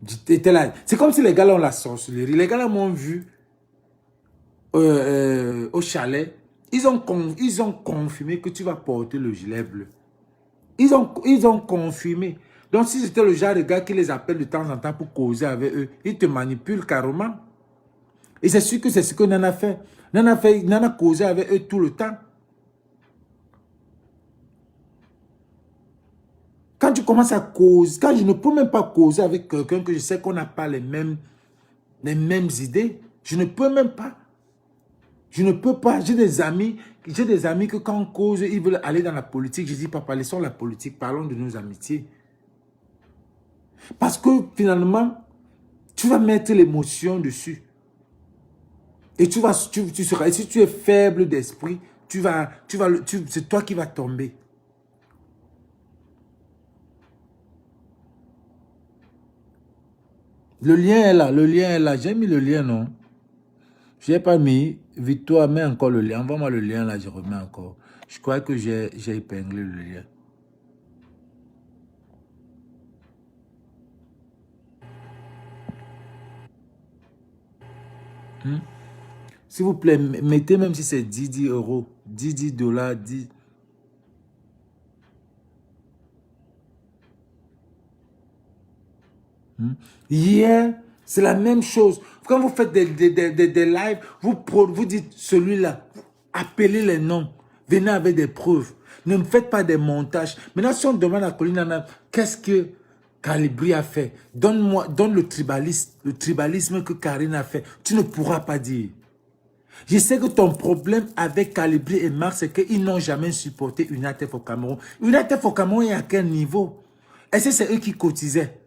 C'est comme si les gars là ont la sorcellerie. Les gars là m'ont vu au chalet. Ils ont confirmé que tu vas porter le gilet bleu. Ils ont confirmé. Donc si c'était le genre de gars qui les appelle de temps en temps pour causer avec eux, ils te manipulent carrément. Et c'est sûr que c'est ce que Nana fait. Nana causé avec eux tout le temps. Quand tu commences à causer, quand je ne peux même pas causer avec quelqu'un que je sais qu'on n'a pas les mêmes idées, je ne peux même pas. Je ne peux pas. J'ai des amis que quand on cause, ils veulent aller dans la politique. Je dis, papa, laissons la politique, parlons de nos amitiés. Parce que finalement, tu vas mettre l'émotion dessus. Et tu seras, si tu es faible d'esprit, c'est toi qui vas tomber. Le lien est là. J'ai mis le lien, non? Je n'ai pas mis. Victoire, mets encore le lien. Envoie-moi le lien, là, je remets encore. Je crois que j'ai épinglé le lien. S'il vous plaît, mettez même si c'est 10 euros, 10 dollars, 10. Hier, c'est la même chose. Quand vous faites des lives, vous dites celui-là, appelez les noms, venez avec des preuves. Ne me faites pas des montages. Maintenant, si on demande à Colin Nana, qu'est-ce que Calibri a fait? Donne le tribalisme que Karine a fait. Tu ne pourras pas dire. Je sais que ton problème avec Calibri et Marc, c'est qu'ils n'ont jamais supporté UNATEF au Cameroun. UNATEF au Cameroun est à quel niveau? Est-ce que c'est eux qui cotisaient?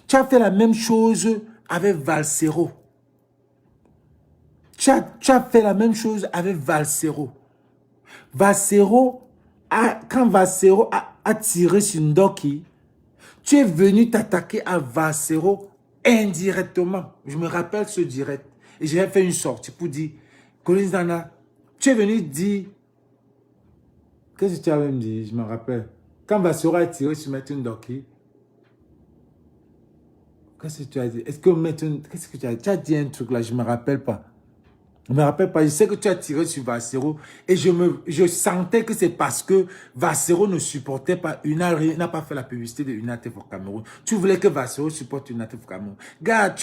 Tu as fait la même chose avec Valsero. Tu as fait la même chose avec Valsero. Quand Valsero a tiré sur Ndoki, tu es venu t'attaquer à Valsero indirectement. Je me rappelle ce direct. Et j'ai fait une sortie pour dire, Collins Nana, tu es venu dire, qu'est-ce que tu avais dit? Je me rappelle. Quand Valsero a tiré sur Maître Ndoki, qu'est-ce que tu as dit? Qu'est-ce que tu as dit? Tu as dit un truc là, je ne me rappelle pas. Je ne me rappelle pas. Je sais que tu as tiré sur Valsero et je sentais que c'est parce que Valsero ne supportait pas n'a pas fait la publicité de UNATEF au Cameroun. Tu voulais que Valsero supporte UNATEF au Cameroun. Gars,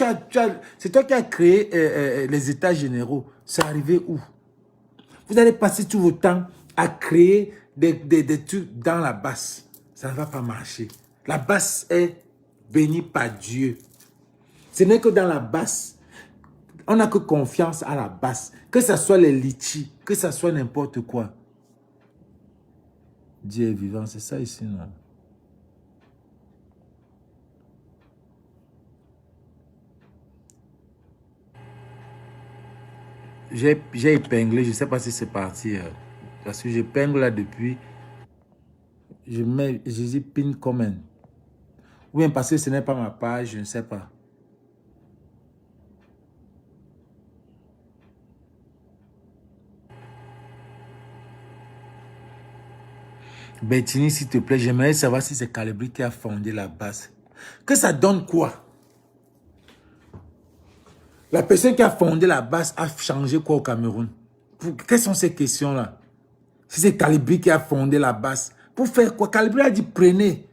c'est toi qui as créé les États généraux. C'est arrivé où? Vous allez passer tout votre temps à créer des trucs dans la basse. Ça ne va pas marcher. La basse est bénie par Dieu. Ce n'est que dans la basse. On n'a que confiance à la basse. Que ce soit les litchis, que ce soit n'importe quoi. Dieu est vivant, c'est ça ici, non? J'ai épinglé, je ne sais pas si c'est parti. Parce que j'épingle là depuis. Je dis pin comment. Ou bien parce que ce n'est pas ma page, je ne sais pas. Bettini, s'il te plaît, j'aimerais savoir si c'est Calibri qui a fondé la base. Que ça donne quoi? La personne qui a fondé la base a changé quoi au Cameroun? Quelles sont ces questions-là? Si c'est Calibri qui a fondé la base, pour faire quoi? Calibri a dit prenez.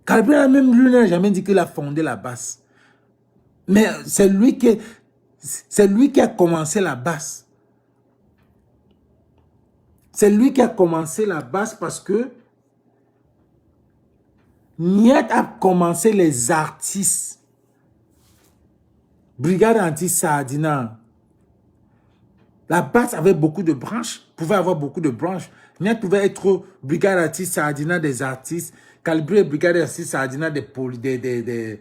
Calibri a même lui n'a jamais dit qu'il a fondé la base. Mais c'est lui qui a commencé la base. C'est lui qui a commencé la base parce que Niet a commencé les artistes. Brigade anti-Sardina. La base avait beaucoup de branches, pouvait avoir beaucoup de branches. Niet pouvait être Brigade anti-Sardina des artistes, Calibri et Brigade anti-Sardina des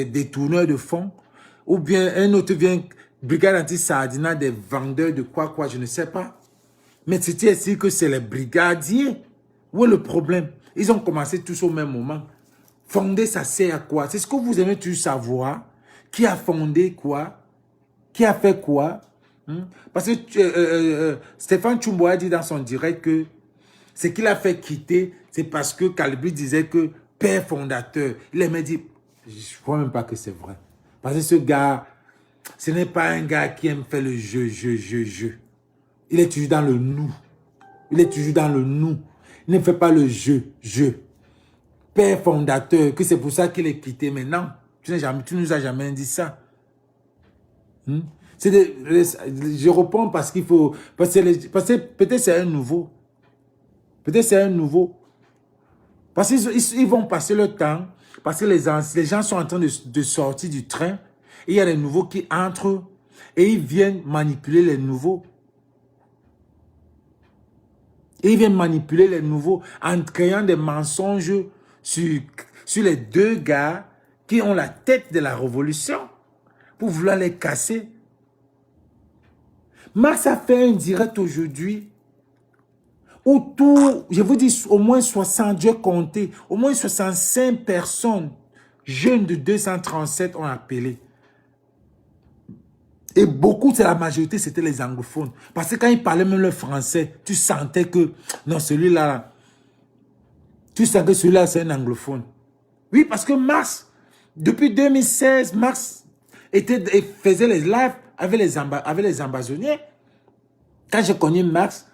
détourneurs de fonds. Ou bien un autre vient Brigade anti-Sardina des vendeurs de quoi, je ne sais pas. Mais c'était ainsi que c'est les brigadiers. Où est le problème? Ils ont commencé tous au même moment. Fonder, ça sert à quoi? C'est ce que vous aimez toujours savoir. Qui a fondé quoi? Qui a fait quoi? Parce que Stéphane Tchumbo a dit dans son direct que ce qu'il a fait quitter, c'est parce que Calibri disait que père fondateur. Il m'a dit, je ne crois même pas que c'est vrai. Parce que ce gars, ce n'est pas un gars qui aime faire le jeu. Il est toujours dans le nous. Il est toujours dans le nous. Il ne fait pas le jeu. Père fondateur, que c'est pour ça qu'il est quitté maintenant. Tu ne nous as jamais dit ça. Je réponds parce qu'il faut... Parce que peut-être c'est un nouveau. Peut-être c'est un nouveau. Parce qu'ils vont passer le temps. Parce que les gens sont en train de sortir du train. Et il y a les nouveaux qui entrent. Et ils viennent manipuler les nouveaux. Et ils viennent manipuler les nouveaux en créant des mensonges sur les deux gars qui ont la tête de la révolution pour vouloir les casser. Mars a fait un direct aujourd'hui où tout, je vous dis, au moins 60, j'ai compté, au moins 65 personnes jeunes de 237 ont appelé. Et beaucoup, c'est la majorité, c'était les anglophones. Parce que quand ils parlaient même le français, tu sentais que, non, celui-là, tu sens que celui-là, c'est un anglophone. Oui, parce que Mars, depuis 2016, Mars faisait les lives avec les ambazoniers. Quand j'ai connu Max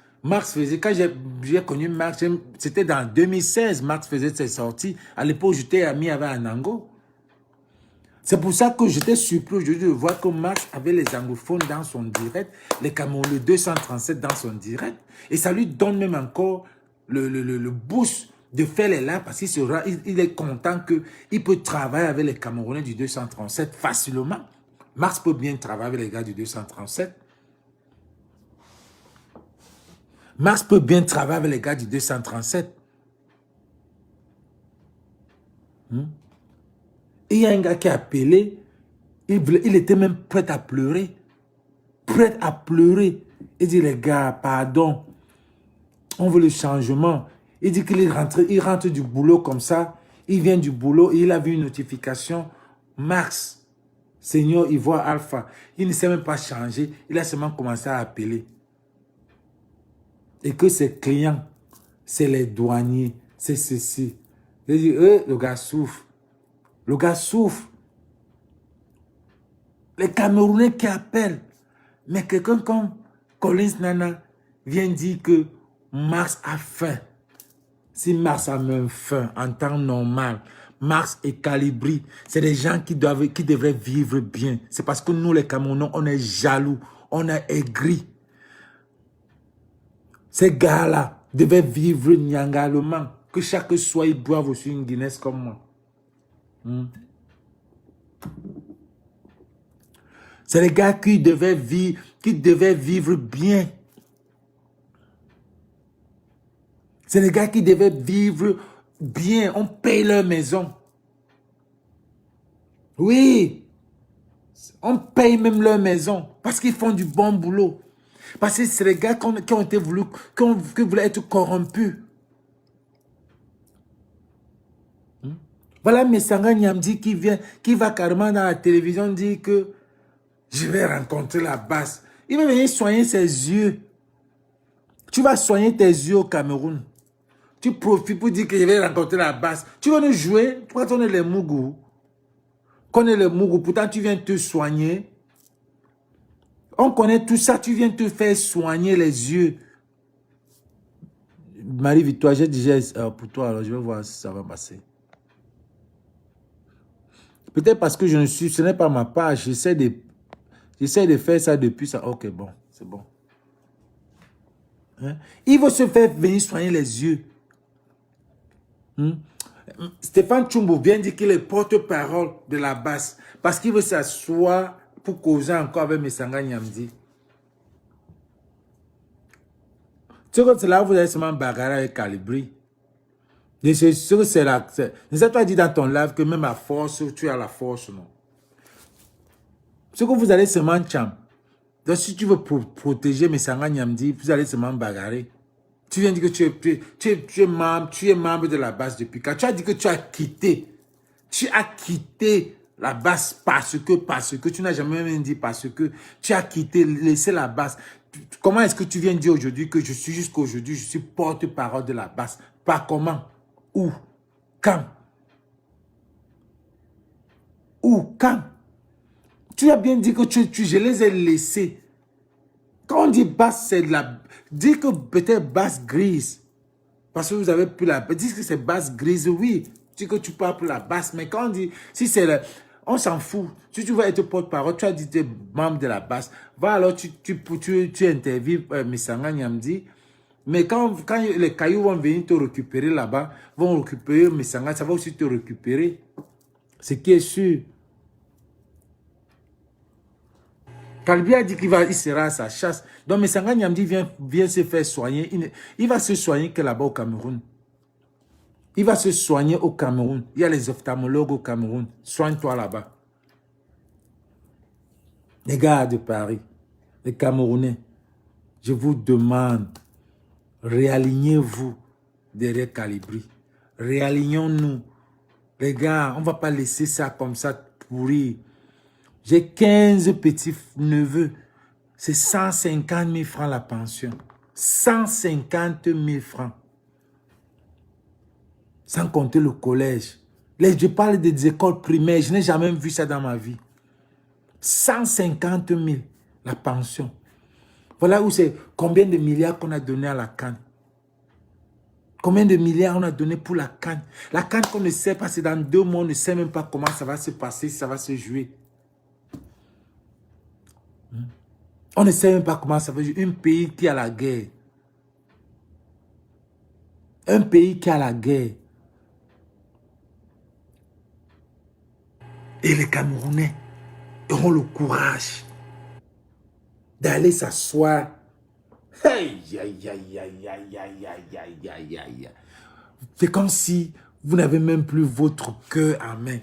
faisait, quand j'ai connu Max, c'était dans 2016, Max faisait ses sorties. À l'époque, j'étais ami avec Anango. C'est pour ça que j'étais surpris aujourd'hui de voir que Max avait les anglophones dans son direct, les Camerounais 237 dans son direct. Et ça lui donne même encore le boost de faire les lives parce qu'il est content qu'il peut travailler avec les Camerounais du 237 facilement. Max peut bien travailler avec les gars du 237. Max peut bien travailler avec les gars du 237. Et il y a un gars qui a appelé, il était même prêt à pleurer. Prêt à pleurer. Il dit, les gars, pardon, on veut le changement. Il dit qu'il rentre du boulot comme ça. Il vient du boulot et il a vu une notification. Max, Seigneur Ivoire Alpha. Il ne s'est même pas changé. Il a seulement commencé à appeler. Et que ses clients, c'est les douaniers, c'est ceci. Il dit, le gars souffre. Le gars souffre. Les Camerounais qui appellent. Mais quelqu'un comme Collins Nana vient dire que Mars a faim. Si Mars a même faim en temps normal, Mars et Calibri, c'est des gens qui devraient vivre bien. C'est parce que nous, les Camerounais, on est jaloux, on est aigris. Ces gars-là devaient vivre nyangalement. Que chaque soir, ils boivent aussi une Guinness comme moi. C'est les gars qui devaient vivre bien. C'est les gars qui devaient vivre bien. On paye leur maison. Oui. On paye même leur maison. Parce qu'ils font du bon boulot. Parce que c'est les gars qui ont été qui voulaient être corrompus. Voilà Messanga Nyamdi qui va carrément dans la télévision dire que je vais rencontrer la base. Il va venir soigner ses yeux. Tu vas soigner tes yeux au Cameroun. Tu profites pour dire que je vais rencontrer la basse. Tu vas nous jouer. Pourquoi on est les Mougou? Qu'on est les Mougou. Pourtant, tu viens te soigner. On connaît tout ça. Tu viens te faire soigner les yeux. Marie-Victoire, j'ai déjà pour toi. Alors, je vais voir si ça va passer. Peut-être parce que ce n'est pas ma page. J'essaie de faire ça depuis ça. Ok, bon, c'est bon. Hein? Il veut se faire venir soigner les yeux. Stéphane Tchumbo vient dire qu'il est porte-parole de la basse parce qu'il veut s'asseoir pour causer encore avec Messanga Nyamdi. Tu sais que c'est là où vous allez seulement bagarrer avec Calibri. C'est sûr que c'est là. C'est ça que tu as dit dans ton live que même à force, tu as la force, non? Ce que vous allez seulement cham. Donc si tu veux protéger Messanga Nyamdi, vous allez seulement bagarrer. Tu viens de dire que tu es membre de la base depuis quand? Tu as dit que tu as quitté. Tu as quitté la base parce que tu n'as jamais même dit parce que tu as quitté, laissé la base. Comment est-ce que tu viens de dire aujourd'hui que je suis jusqu'à aujourd'hui, je suis porte-parole de la base? Pas comment? Où? Quand? Où? Quand? Tu as bien dit que je les ai laissés. Quand on dit basse, c'est de la... Dis que peut-être basse grise. Parce que vous avez plus la... Dis que c'est basse grise, oui. Dis que tu parles pour la basse. Mais quand on dit... Si c'est le... On s'en fout. Si tu veux être porte-parole, tu as dit que tu es membre de la basse. Va alors, tu interviews Messanga Nyamdi. Mais quand les cailloux vont venir te récupérer là-bas, vont récupérer Messanga, ça va aussi te récupérer. Ce qui est sûr. Kalbi a dit qu'il sera à sa chasse. Donc, Messanga Nyamdi vient se faire soigner. Il va se soigner que là-bas au Cameroun. Il va se soigner au Cameroun. Il y a les ophtalmologues au Cameroun. Soigne-toi là-bas. Les gars de Paris, les Camerounais, je vous demande, réalignez-vous derrière Calibri. Réalignons-nous. Les gars, on ne va pas laisser ça comme ça pourrir. J'ai 15 petits neveux. C'est 150 000 francs la pension. 150 000 francs. Sans compter le collège. Je parle des écoles primaires. Je n'ai jamais vu ça dans ma vie. 150 000 la pension. Voilà où c'est combien de milliards qu'on a donné à la CAN. Combien de milliards on a donné pour la CAN. La CAN qu'on ne sait pas, c'est dans 2 mois, on ne sait même pas comment ça va se passer, ça va se jouer. On ne sait même pas comment ça va se jouer. Un pays qui a la guerre. Un pays qui a la guerre. Et les Camerounais auront le courage d'aller s'asseoir. C'est comme si vous n'avez même plus votre cœur en main.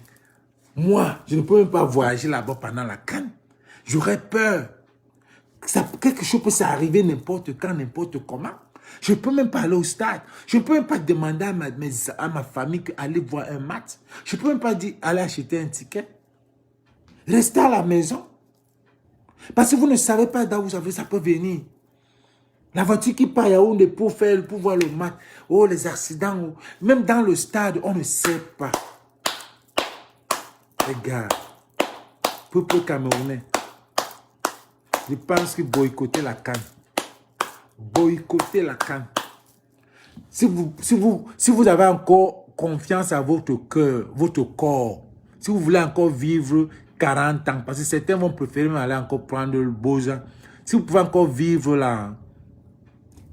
Moi, je ne peux même pas voyager là-bas pendant la CAN. J'aurais peur. Quelque chose peut s'arriver n'importe quand, n'importe comment. Je ne peux même pas aller au stade. Je ne peux même pas demander à ma famille d'aller voir un match. Je ne peux même pas dire aller acheter un ticket. Restez à la maison. Parce que vous ne savez pas d'où ça peut venir. La voiture qui part à Yaoundé pour voir le match. Oh, les accidents. Même dans le stade, on ne sait pas. Les gars, peuple camerounais, je pense que boycotter la CAN. Boycotter la CAN. Si vous avez encore confiance à votre cœur, votre corps, si vous voulez encore vivre 40 ans, parce que certains vont préférer aller encore prendre le beau gens. Si vous pouvez encore vivre là,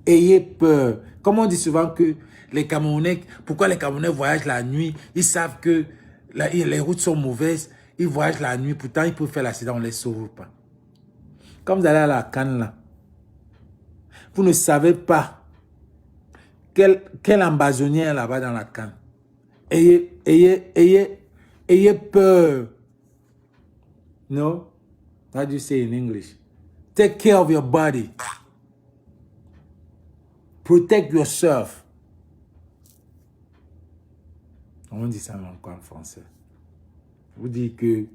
ayez peur. Comme on dit souvent que les Camerounais, pourquoi les Camerounais voyagent la nuit? Ils savent que les routes sont mauvaises. Ils voyagent la nuit. Pourtant, ils peuvent faire l'accident. On ne les sauve pas. Comme vous allez à la CAN là, vous ne savez pas quel ambazonnier est là-bas dans la CAN. Ayez peur. No? How do you say in English? Take care of your body. Protect yourself. On dit ça encore en français. Vous dites que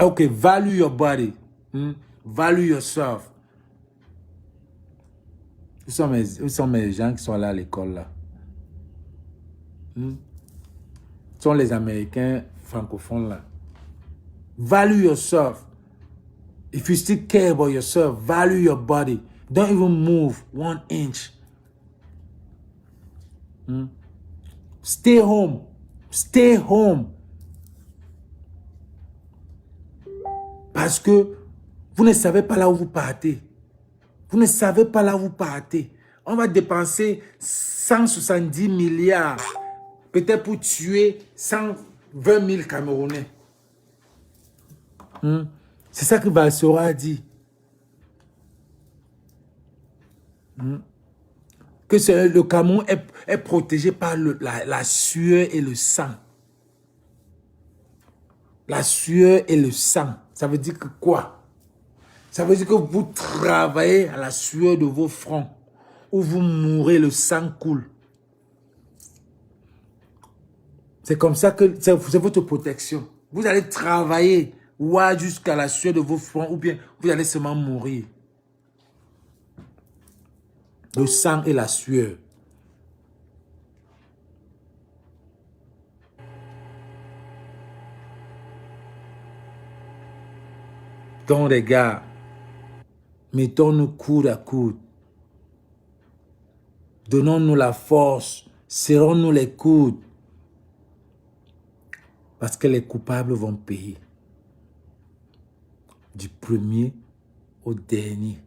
ok, value your body. Value yourself. Où sont mes gens qui sont là à l'école là? Ce sont les Américains francophones là. Value yourself. If you still care about yourself, value your body. Don't even move 1 inch. Stay home. Stay home. Parce que vous ne savez pas là où vous partez. Vous ne savez pas là où vous partez. On va dépenser 170 milliards. Peut-être pour tuer 120 000 Camerounais. C'est ça que Valsera a dit. Que le Cameroun est protégé par la sueur et le sang. La sueur et le sang. Ça veut dire que quoi? Ça veut dire que vous travaillez à la sueur de vos fronts. Où vous mourrez, le sang coule. C'est comme ça que c'est votre protection. Vous allez travailler jusqu'à la sueur de vos fronts ou bien vous allez seulement mourir. Le sang et la sueur. Donc les gars, mettons-nous coude à coude. Donnons-nous la force. Serrons-nous les coudes. Parce que les coupables vont payer. Du premier au dernier.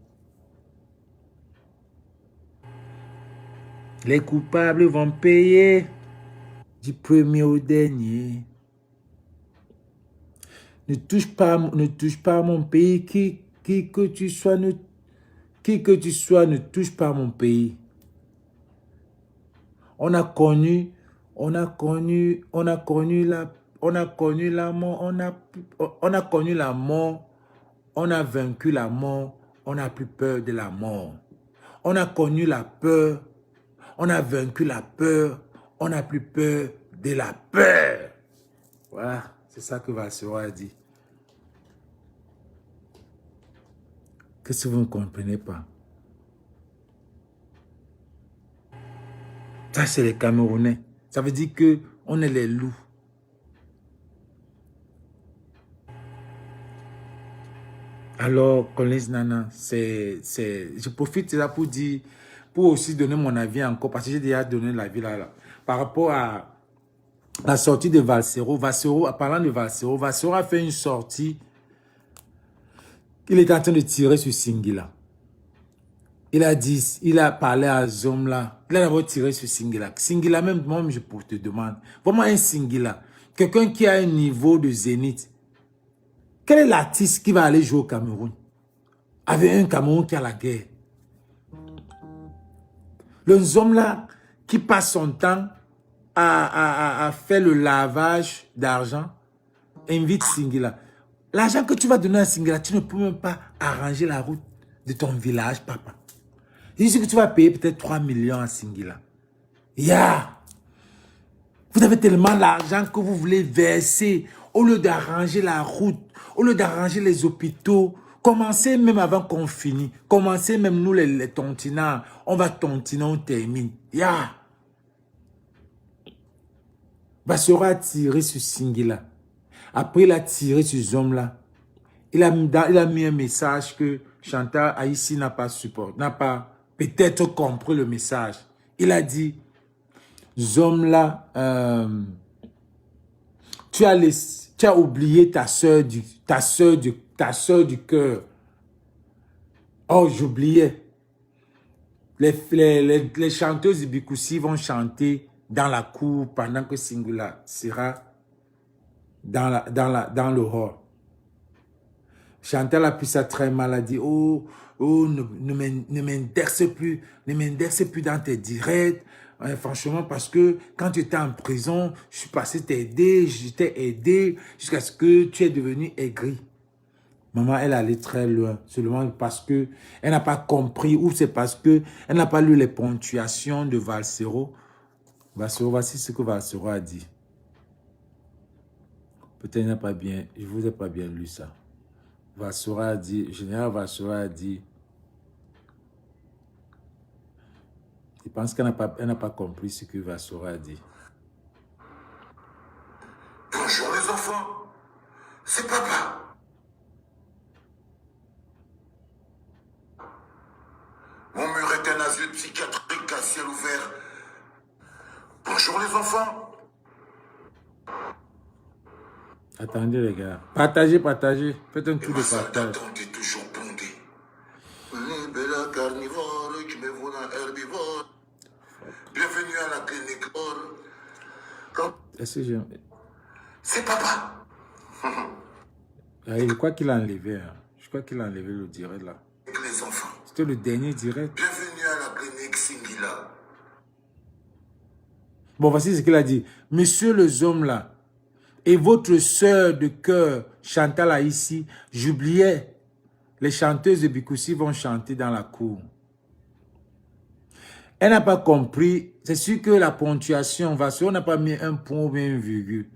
Les coupables vont payer. Du premier au dernier. Ne touche pas à mon pays. Qui que tu sois, ne touche pas à mon pays. On a connu la mort, on a connu la mort, on a vaincu la mort, on n'a plus peur de la mort. On a connu la peur, on a vaincu la peur, on n'a plus peur de la peur. Voilà, c'est ça que Valsera a dit. Qu'est-ce que vous ne comprenez pas? Ça, c'est les Camerounais. Ça veut dire qu'on est les loups. Alors, Collins Nana, je profite de ça pour aussi donner mon avis encore, parce que j'ai déjà donné l'avis là. Par rapport à la sortie de Valsera. En parlant de Valsera a fait une sortie. Il était en train de tirer sur Singila. Il a parlé à Zomla. Il a d'abord tiré sur Singila. Singila, même je te demande. Vraiment un Singila. Quelqu'un qui a un niveau de zénith. Quel est l'artiste qui va aller jouer au Cameroun? Avec un Cameroun qui a la guerre. Le Zomla qui passe son temps à faire le lavage d'argent, invite Singila. L'argent que tu vas donner à Singila, tu ne peux même pas arranger la route de ton village, papa. Il dit que tu vas payer peut-être 3 millions à Singila. Vous avez tellement d'argent que vous voulez verser. Au lieu d'arranger la route, au lieu d'arranger les hôpitaux, commencez même avant qu'on finisse. Commencez même nous les tontinants. On va tontiner, on termine. Valsera a tiré sur Singila. Après, il a tiré sur Zomla. Il a mis un message que Chantal Haïssi n'a pas peut-être compris le message. Il a dit, Zomla, tu as oublié ta soeur du cœur. Oh, j'oubliais. Les chanteuses de Bikoussi vont chanter dans la cour pendant que Singila sera dans le hall. Chantal a pris ça très mal, a dit, oh, ne m'indexe plus dans tes directs. Franchement, parce que quand tu étais en prison, je suis passé t'aider, je t'ai aidé jusqu'à ce que tu es devenu aigri. Maman, elle allait très loin, seulement parce que elle n'a pas compris, ou c'est parce que elle n'a pas lu les ponctuations de Valsera. Voici ce que Valsera a dit. Peut-être n'a pas bien, je vous ai pas bien lu ça. Valsera a dit, général Valsera a dit, Je pense qu'elle n'a pas compris ce que Vassora a dit. Bonjour les enfants, c'est papa. Mon mur est un asile psychiatrique à ciel ouvert. Bonjour les enfants. Attendez les gars. Partagez, partagez. Faites un tour de Ma salle partage. d'attente est toujours bondée. Bella carnivore qui me vaut un herbivore. Bienvenue à la clinique or. Est-ce que j'ai... C'est papa. Ah, je crois qu'il a enlevé. Hein. Je crois qu'il a enlevé le direct là. Avec les enfants. C'était le dernier direct. Bienvenue à la clinique Singila. Bon, voici ce qu'il a dit. Monsieur les hommes là, et votre sœur de cœur, Chantal là ici, j'oubliais, les chanteuses de Bikoussi vont chanter dans la cour. Elle n'a pas compris. C'est sûr que la ponctuation va sur, on n'a pas mis un point ou bien une virgule.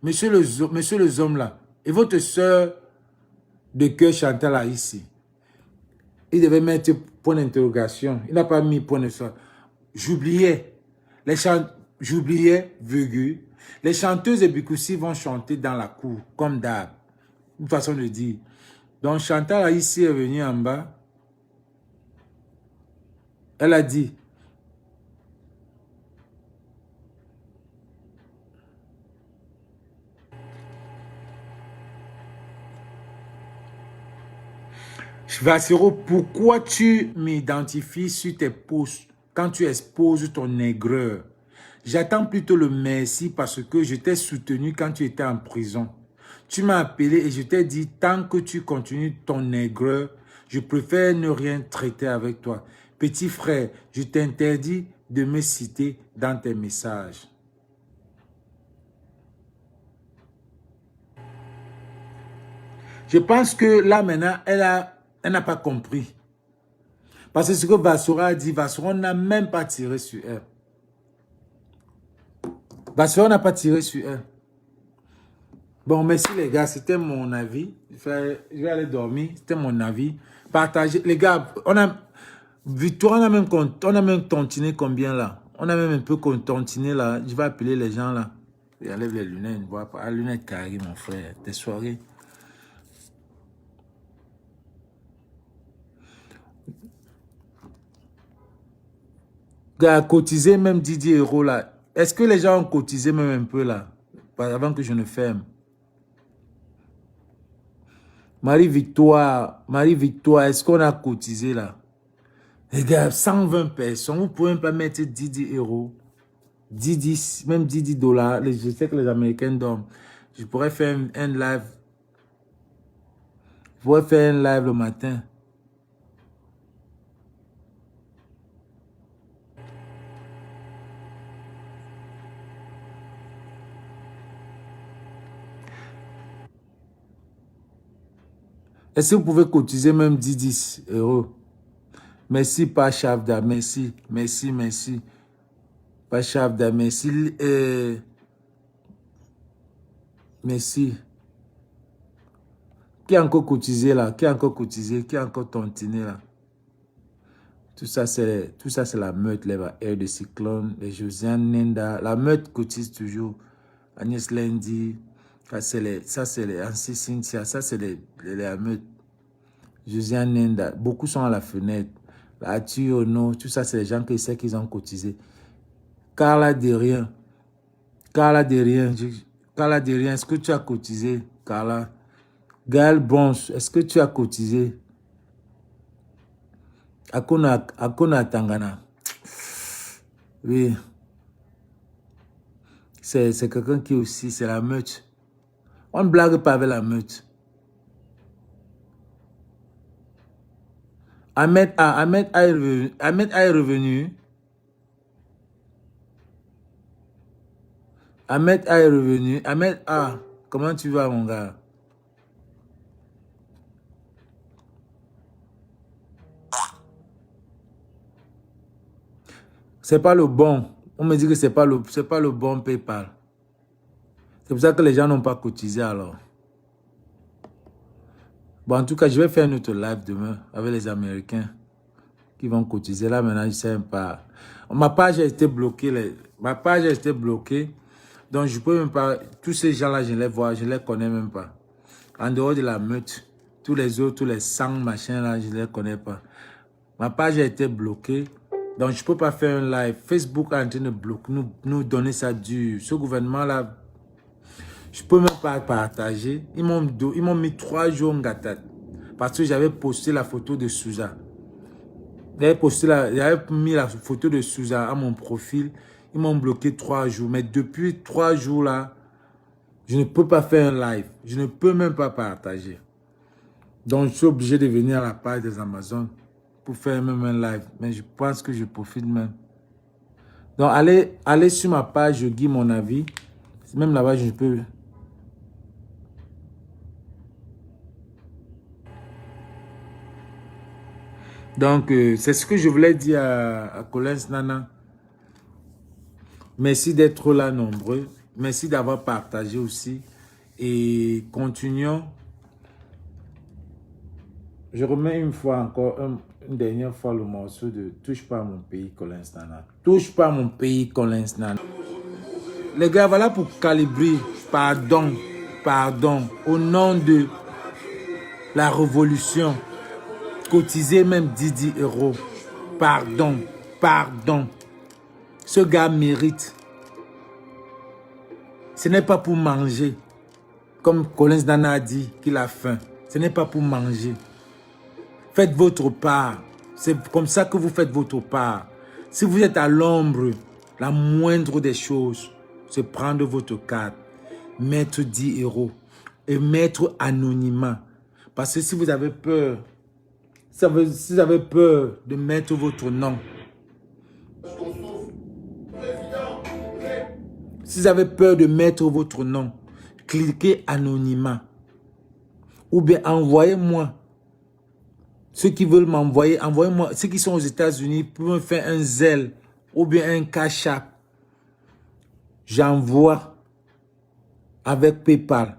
Monsieur les hommes là, et votre sœur de cœur Chantal là ici. Il devait mettre point d'interrogation. Il n'a pas mis point de ça. J'oubliais. J'oubliais, virgule. Les chanteuses de Bikoussi vont chanter dans la cour, comme d'hab. Une façon de dire. Donc Chantal là ici est venue en bas. Elle a dit. Vassero, pourquoi tu m'identifies sur tes posts quand tu exposes ton aigreur? J'attends plutôt le merci parce que je t'ai soutenu quand tu étais en prison. Tu m'as appelé et je t'ai dit, tant que tu continues ton aigreur, je préfère ne rien traiter avec toi. Petit frère, je t'interdis de me citer dans tes messages. Je pense que là maintenant, elle n'a pas compris. Parce que ce que Vassora a dit, Vassora n'a même pas tiré sur elle. Vassora n'a pas tiré sur elle. Bon, merci les gars, c'était mon avis. Je vais aller dormir, c'était mon avis. Partagez. Les gars, on a même tontiné combien là? On a même un peu tontiné là. Je vais appeler les gens là. Et enlève les lunettes, ne vois pas. Ah, lunettes carrées, mon frère. Tes soirées. Gars, cotiser même 10 € là. Est-ce que les gens ont cotisé même un peu là? Avant que je ne ferme. Marie-Victoire, est-ce qu'on a cotisé là? Les gars, 120 personnes, vous pouvez même pas mettre 10 €. 10, même 10 $. Je sais que les Américains dorment. Je pourrais faire un live. Je pourrais faire un live le matin. Est-ce que vous pouvez cotiser même 10 €? Merci, Pachavda. Merci. Pachavda, merci. Merci. Qui a encore cotisé là? Qui a encore cotisé? Qui a encore tontiné là? Tout ça, c'est la meute, les air de cyclone, les Josiane Nenda. La meute cotise toujours. Agnès Lendi. Ça, c'est les Ansi Cynthia. Ça, c'est les meutes. Josiane Nenda. Beaucoup sont à la fenêtre. La Tuyono. Tout ça, c'est les gens qui savent qu'ils ont cotisé. Carla Derrien. Carla Derrien, est-ce que tu as cotisé? Carla. Gaël Bronze, est-ce que tu as cotisé? Akona Tangana. Oui. C'est quelqu'un qui aussi, c'est la meute. On ne blague pas avec la meute. Ahmed est revenu. Ahmed A, comment tu vas mon gars? C'est pas le bon. On me dit que c'est pas le bon PayPal. C'est pour ça que les gens n'ont pas cotisé alors. Bon, en tout cas, je vais faire notre live demain avec les Américains. qui vont cotiser. Là, maintenant, je ne sais même pas. Ma page a été bloquée. Ma page a été bloquée. Donc, je ne peux même pas... Tous ces gens-là, je les vois, je ne les connais même pas. En dehors de la meute, tous les autres, tous les 100 machins là, je ne les connais pas. Ma page a été bloquée. Donc, je ne peux pas faire un live. Facebook est en train de bloquer, nous donner ça dur. Ce gouvernement-là, je ne peux même pas partager. Ils m'ont mis 3 jours en gâtate. Parce que j'avais posté la photo de Souza. J'avais mis la photo de Souza à mon profil. Ils m'ont bloqué 3 jours. Mais depuis 3 jours là, je ne peux pas faire un live. Je ne peux même pas partager. Donc, je suis obligé de venir à la page des Amazones pour faire même un live. Mais je pense que je profite même. Donc, allez sur ma page, je guide mon avis. Même là-bas, je peux... Donc, c'est ce que je voulais dire à Collins Nana. Merci d'être là nombreux. Merci d'avoir partagé aussi. Et continuons. Je remets une fois encore, une dernière fois le morceau de Touche pas à mon pays, Collins Nana. Touche pas à mon pays, Collins Nana. Les gars, voilà pour calibrer. Pardon, pardon. Au nom de la révolution. Cotiser même 10 €. Pardon, pardon. Ce gars mérite. Ce n'est pas pour manger. Comme Collins Nana a dit qu'il a faim. Ce n'est pas pour manger. Faites votre part. C'est comme ça que vous faites votre part. Si vous êtes à l'ombre, la moindre des choses, c'est prendre votre carte, mettre 10 € et mettre anonymat. Parce que si vous avez peur, si vous avez peur de mettre votre nom, si vous avez peur de mettre votre nom, cliquez anonymat. Ou bien envoyez-moi. Ceux qui veulent m'envoyer, envoyez-moi. Ceux qui sont aux États-Unis pour me faire un Zelle ou bien un Cash App. J'envoie avec PayPal.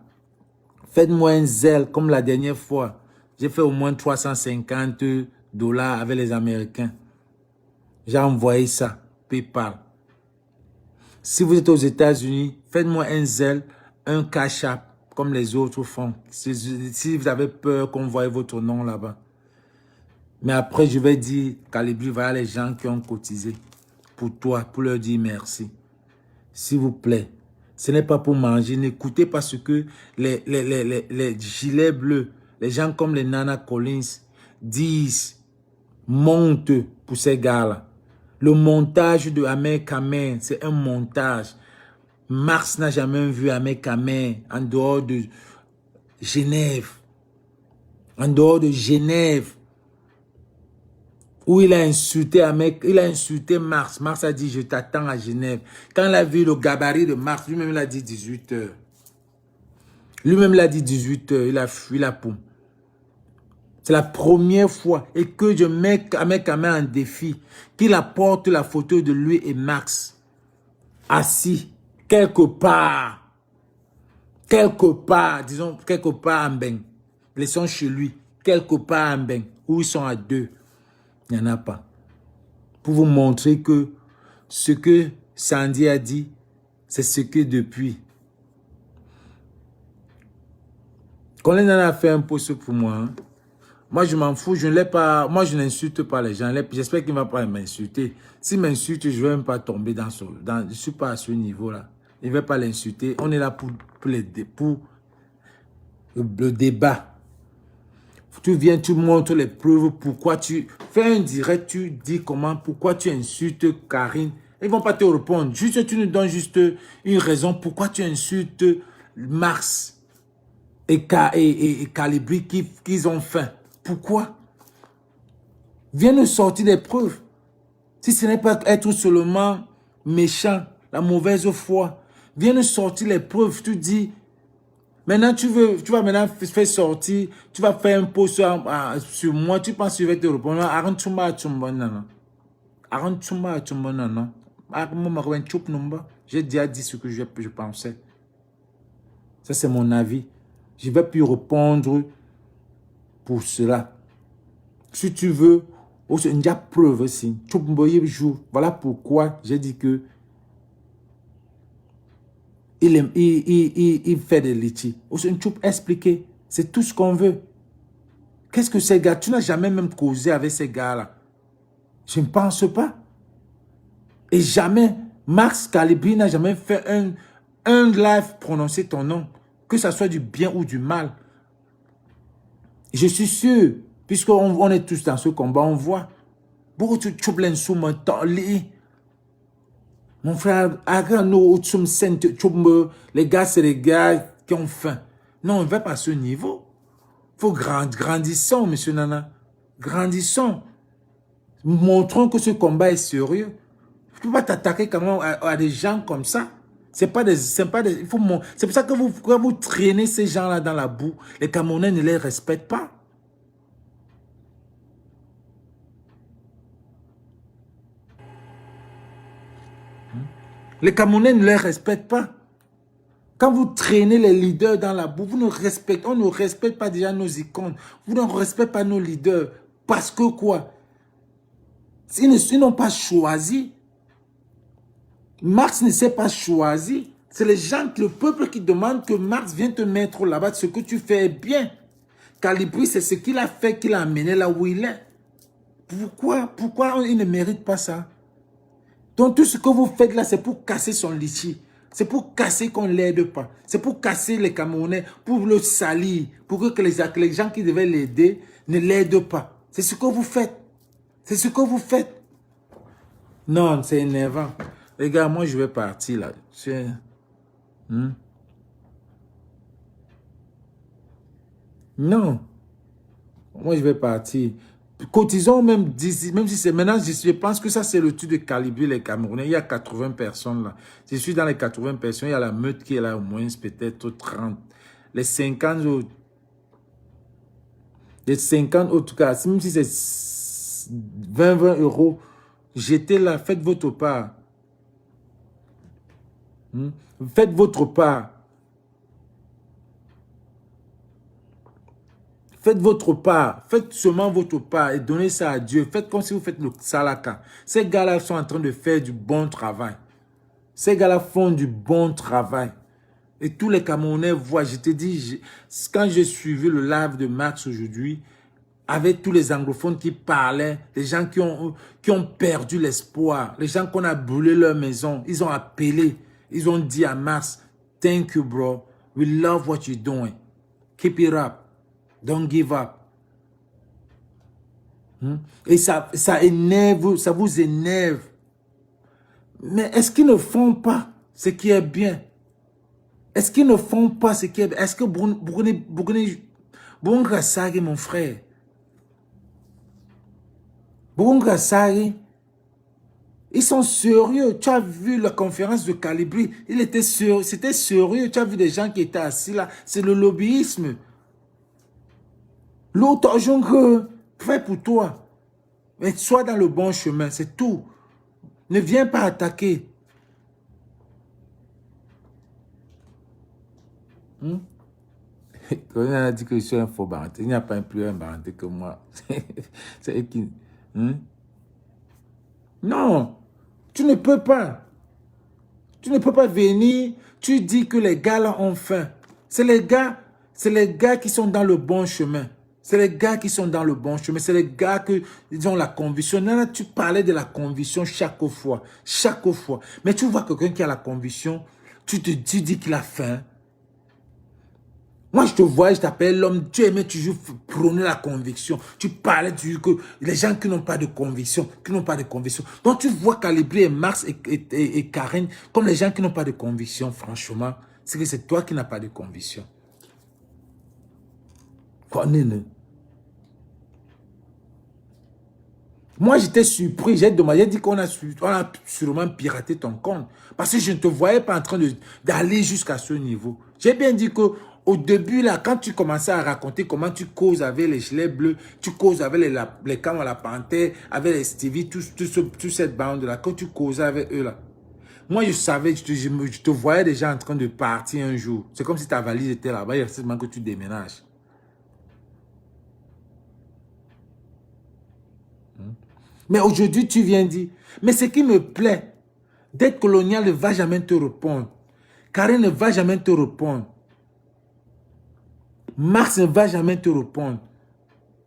Faites-moi un Zelle comme la dernière fois. J'ai fait au moins 350 $ avec les Américains. J'ai envoyé ça, PayPal. Si vous êtes aux États-Unis, faites-moi un Zelle, un Cash App comme les autres font. Si vous avez peur qu'on voie votre nom là-bas. Mais après, je vais dire, Calibri, voilà les gens qui ont cotisé pour toi, pour leur dire merci. S'il vous plaît, ce n'est pas pour manger. N'écoutez pas ce que les gilets bleus, les gens comme les Nana Collins disent, montent pour ces gars-là. Le montage de Ahmed Kamer, c'est un montage. Marx n'a jamais vu Ahmed Kamer en dehors de Genève. En dehors de Genève. Où il a insulté Marx. Marx a dit, je t'attends à Genève. Quand il a vu le gabarit de Marx, lui-même il a dit 18 h. Lui-même il a dit 18 h. Il a fui la pomme. C'est la première fois. Et que je mets Ahmed Kamer en défi. Qu'il apporte la photo de lui et Marx. Assis. Quelque part. Disons, quelque part en Beng. Ils sont chez lui. Quelque part en Beng. Où ils sont à deux. Il n'y en a pas. Pour vous montrer que ce que Sandy a dit, c'est ce que depuis. Quand on a fait un post pour moi, hein, moi je m'en fous, je ne l'ai pas, moi je n'insulte pas les gens. J'espère qu'il ne va pas m'insulter. S'il m'insulte, je ne vais même pas tomber je ne suis pas à ce niveau-là. Il ne va pas l'insulter. On est là pour le débat. Tu viens, tu montres les preuves, pourquoi tu fais un direct, tu dis comment, pourquoi tu insultes Karine. Ils ne vont pas te répondre. Juste, tu nous donnes juste une raison pourquoi tu insultes Marx et Calibri qu'ils ont faim. Pourquoi? Viens nous sortir des preuves. Si ce n'est pas être seulement méchant, la mauvaise foi, viens nous sortir les preuves. Tu dis, maintenant, tu vas maintenant faire sortir, tu vas faire un post sur moi, tu penses que je vais te répondre. J'ai déjà dit ce que je pensais. Ça, c'est mon avis. Je ne vais plus répondre pour cela. Si tu veux, Aussi, il y a preuve aussi. Voilà pourquoi j'ai dit que il fait des litchis. Aussi, tu peux expliquer. C'est tout ce qu'on veut. Qu'est-ce que ces gars, tu n'as jamais même causé avec ces gars-là. Je ne pense pas. Et jamais, Max Calibri n'a jamais fait un live prononcer ton nom. Que ça soit du bien ou du mal. Je suis sûr, puisqu'on est tous dans ce combat, on voit. Beaucoup de choses sous mon temps. Mon frère, les gars, c'est les gars qui ont faim. Non, on ne va pas à ce niveau. Il faut grandissons, monsieur Nana. Grandissons. Montrons que ce combat est sérieux. Tu ne peux pas t'attaquer quand même à des gens comme ça. C'est pas des, c'est pour ça que quand vous traînez ces gens-là dans la boue, les Camerounais ne les respectent pas. Les Camerounais ne les respectent pas. Quand vous traînez les leaders dans la boue, on ne respecte pas déjà nos icônes. Vous ne respectez pas nos leaders. Parce que quoi? Ils n'ont pas choisi. Marx ne s'est pas choisi. C'est les gens, le peuple qui demande que Marx vienne te mettre là-bas. Ce que tu fais est bien. Calibri, c'est ce qu'il a fait, qu'il a amené là où il est. Pourquoi il ne mérite pas ça? Donc tout ce que vous faites là, c'est pour casser son litchi. C'est pour casser qu'on ne l'aide pas. C'est pour casser les Camerounais, pour le salir, pour que les gens qui devaient l'aider ne l'aident pas. C'est ce que vous faites. C'est ce que vous faites. Non, c'est énervant. Les gars, moi je vais partir là. Non. Moi je vais partir. Cotisons même si c'est maintenant, je pense que ça c'est le truc de calibrer les Camerounais. Il y a 80 personnes là. Je suis dans les 80 personnes, il y a la meute qui est là au moins peut-être 30. Les 50 autres. Les 50 autres cas, même si c'est 20 euros, jetez là, faites votre part. Faites votre part. Faites votre part. Faites seulement votre part et donnez ça à Dieu. Faites comme si vous faites le salaka. Ces gars-là sont en train de faire du bon travail. Ces gars-là font du bon travail. Et tous les Camerounais voient. Je te dis, quand j'ai suivi le live de Max aujourd'hui, avec tous les anglophones qui parlaient, les gens qui ont perdu l'espoir, les gens qu'on a brûlé leur maison, ils ont appelé, ils ont dit à Max, thank you bro, we love what you're doing. Keep it up. Don't give up. Et ça énerve, ça vous énerve. Mais est-ce qu'ils ne font pas ce qui est bien? Est-ce qu'ils ne font pas ce qui est bien? Est-ce que Bungasari, mon frère, Bungasari, ils sont sérieux. Tu as vu la conférence de Calibri, c'était sérieux. Tu as vu des gens qui étaient assis là. C'est le lobbyisme. L'autre argent que fais pour toi. Mais sois dans le bon chemin, c'est tout. Ne viens pas attaquer. Quand on a dit que je suis un faux baranté, il n'y a pas plus un baranté que moi. C'est qui. Non, tu ne peux pas. Tu ne peux pas venir, tu dis que les gars là ont faim. C'est les gars qui sont dans le bon chemin. C'est les gars qui sont dans le bon chemin. C'est les gars qui ont la conviction. Là, tu parlais de la conviction chaque fois. Chaque fois. Mais tu vois quelqu'un qui a la conviction, tu dis qu'il a faim. Moi, je te vois, je t'appelle l'homme. Tu aimais toujours prôner la conviction. Tu parlais que les gens qui n'ont pas de conviction, Donc, tu vois Calibri et Max et Karine comme les gens qui n'ont pas de conviction, franchement. C'est que c'est toi qui n'as pas de conviction. Moi, j'étais surpris, j'ai demandé, j'ai dit qu'on a sûrement piraté ton compte. Parce que je ne te voyais pas en train d'aller jusqu'à ce niveau. J'ai bien dit que au début, là, quand tu commençais à raconter comment tu causes avec les gilets bleus, tu causes avec les camps à la panthère, avec les Stevie, toute cette bande-là, quand tu causais avec eux, là. Moi, je savais, je te voyais déjà en train de partir un jour. C'est comme si ta valise était là-bas, il y a seulement que tu déménages. Mais aujourd'hui, tu viens dire, mais ce qui me plaît, dette coloniale ne va jamais te répondre. Karen ne va jamais te répondre. Marx ne va jamais te répondre.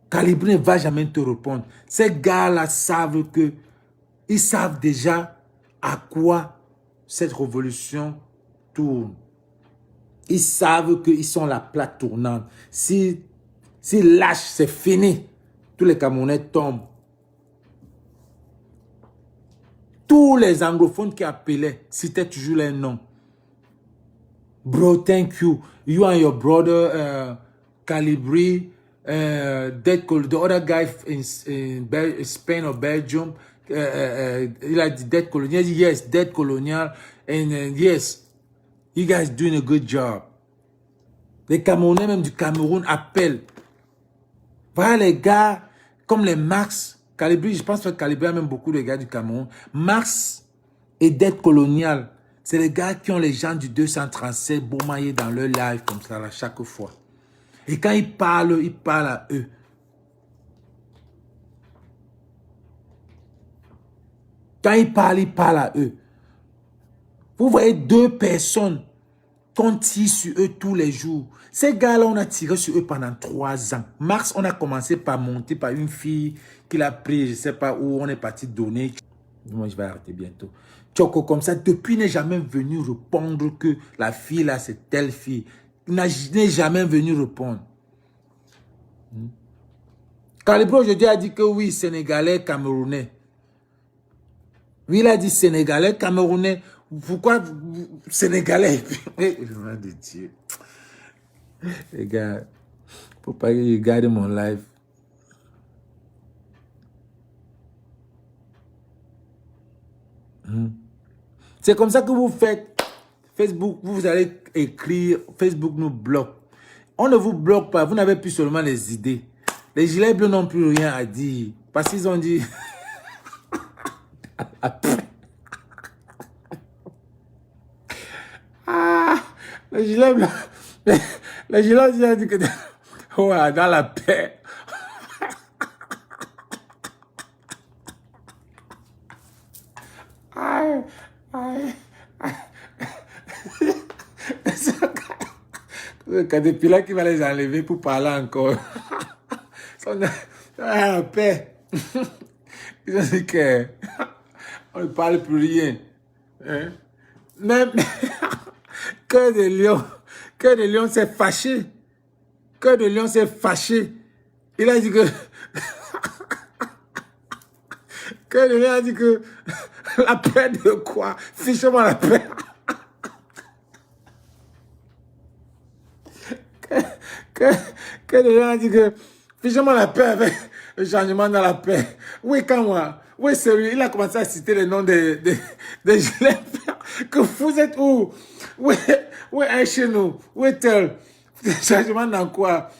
Calibri ne va jamais te répondre. Ces gars-là savent que, ils savent déjà à quoi cette révolution tourne. Ils savent qu'ils sont la plaque tournante. S'ils lâchent, c'est fini. Tous les Camerounais tombent. Tous les anglophones qui appelaient, citaient toujours les noms. Bro, thank you. You and your brother, Calibri, the other guy in Spain or Belgium, il a dit dette coloniale. Yes, dette coloniale. And yes, you guys doing a good job. Les Camerounais, même du Cameroun, appellent. Voilà les gars, comme les Marx, Calibri, je pense que Calibri a même beaucoup de gars du Cameroun. Marx et dette coloniale, c'est les gars qui ont les gens du 237 bourmaillés dans leur live comme ça, là, chaque fois. Et quand ils parlent à eux. Quand ils parlent à eux. Vous voyez deux personnes qu'on tire sur eux tous les jours. Ces gars-là, on a tiré sur eux pendant 3 ans. Marx, on a commencé par monter par une fille qu'il a pris, je ne sais pas où, on est parti donner. Moi, je vais arrêter bientôt. Tchoko, comme ça, depuis, n'est jamais venu répondre que la fille là, c'est telle fille. Il n'est jamais venu répondre. Calibro aujourd'hui a dit que oui, Sénégalais, Camerounais. Oui, il a dit Sénégalais, Camerounais. Pourquoi Sénégalais? Le nom de Dieu. Les gars, faut pas que je garde mon live. C'est comme ça que vous faites. Facebook, vous allez écrire, Facebook nous bloque. On ne vous bloque pas, vous n'avez plus seulement les idées. Les gilets bleus n'ont plus rien à dire. Parce qu'ils ont dit... les gilets bleus... Les gilets bleus ont dit que... Ouais, dans la paix. Depuis là qui va les enlever pour parler encore. Ils sont à la paix. Ils ont dit que on ne parle plus rien. Hein? Même Cœur de Lion s'est fâché. Cœur de Lion s'est fâché. Il a dit que Cœur de Lion a dit que la paix de quoi? Fiche-moi la paix. Cœur de Lion a dit que fiche-moi la paix avec le changement dans la paix. Oui, quand moi. Oui, sérieux, il a commencé à citer les noms des gilets. Que vous êtes où? Oui, est chez nous. Où est tel? Changement dans quoi?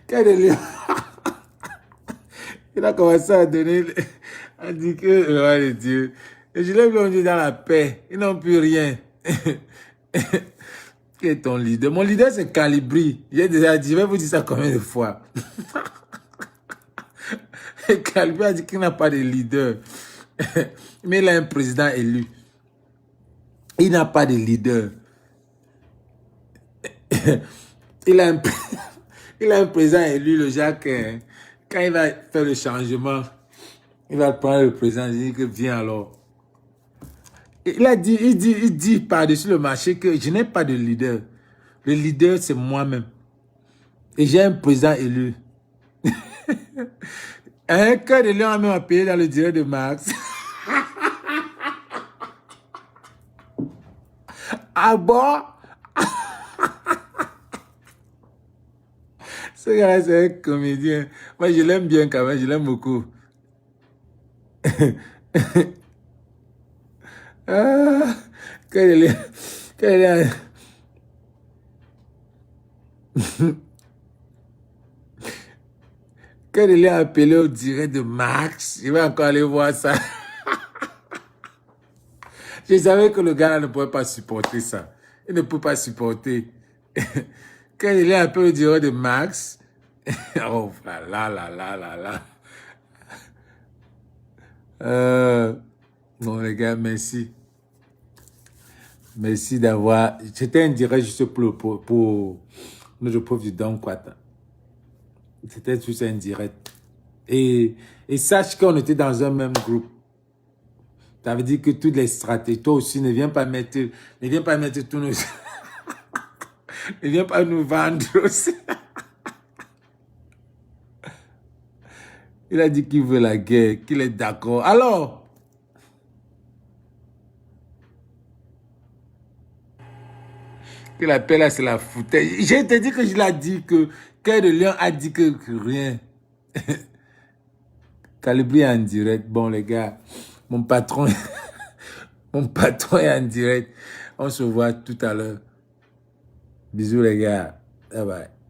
Quel délire? Il a commencé à donner, a dit que, le roi de Dieu, les gilets bleus ont dit dans la paix. Ils n'ont plus rien. Qui est ton leader? Mon leader, c'est Calibri. J'ai déjà dit, je vais vous dire ça combien de fois? Calibri a dit qu'il n'a pas de leader. Mais il a un président élu. Il n'a pas de leader. Il a un président élu, le Jacques. Quand il va faire le changement, il va prendre le président et dire que viens alors. Il dit par-dessus le marché que je n'ai pas de leader. Le leader, c'est moi-même. Et j'ai un président élu. Un Cœur de Lion a même appelé dans le direct de Marx. Ah bon? Ce gars-là, c'est un comédien. Moi, je l'aime bien quand même, je l'aime beaucoup. Ah, Cœur de Lion. Cœur de Lion a appelé au direct de Marx. Je vais encore aller voir ça. Je savais que le gars ne pouvait pas supporter ça. Il ne peut pas supporter. Quand il est un peu au direct de Max, oh là là là là là. Bon, les gars, merci. Merci d'avoir... C'était un direct juste pour notre pauvre du Don Quata. C'était juste un direct. Et sache qu'on était dans un même groupe. Ça veut dire que toutes les stratégies, toi aussi, ne viens pas mettre tous nos... ne viens pas nous vendre aussi. Il a dit qu'il veut la guerre, qu'il est d'accord. Alors, que la paix là, c'est la foutaise. J'ai te dit que je l'ai dit que Cœur de Lion a dit que rien. Calibri en direct. Bon, les gars, mon patron, mon patron est en direct. On se voit tout à l'heure. Bisous, les gars. Bye bye.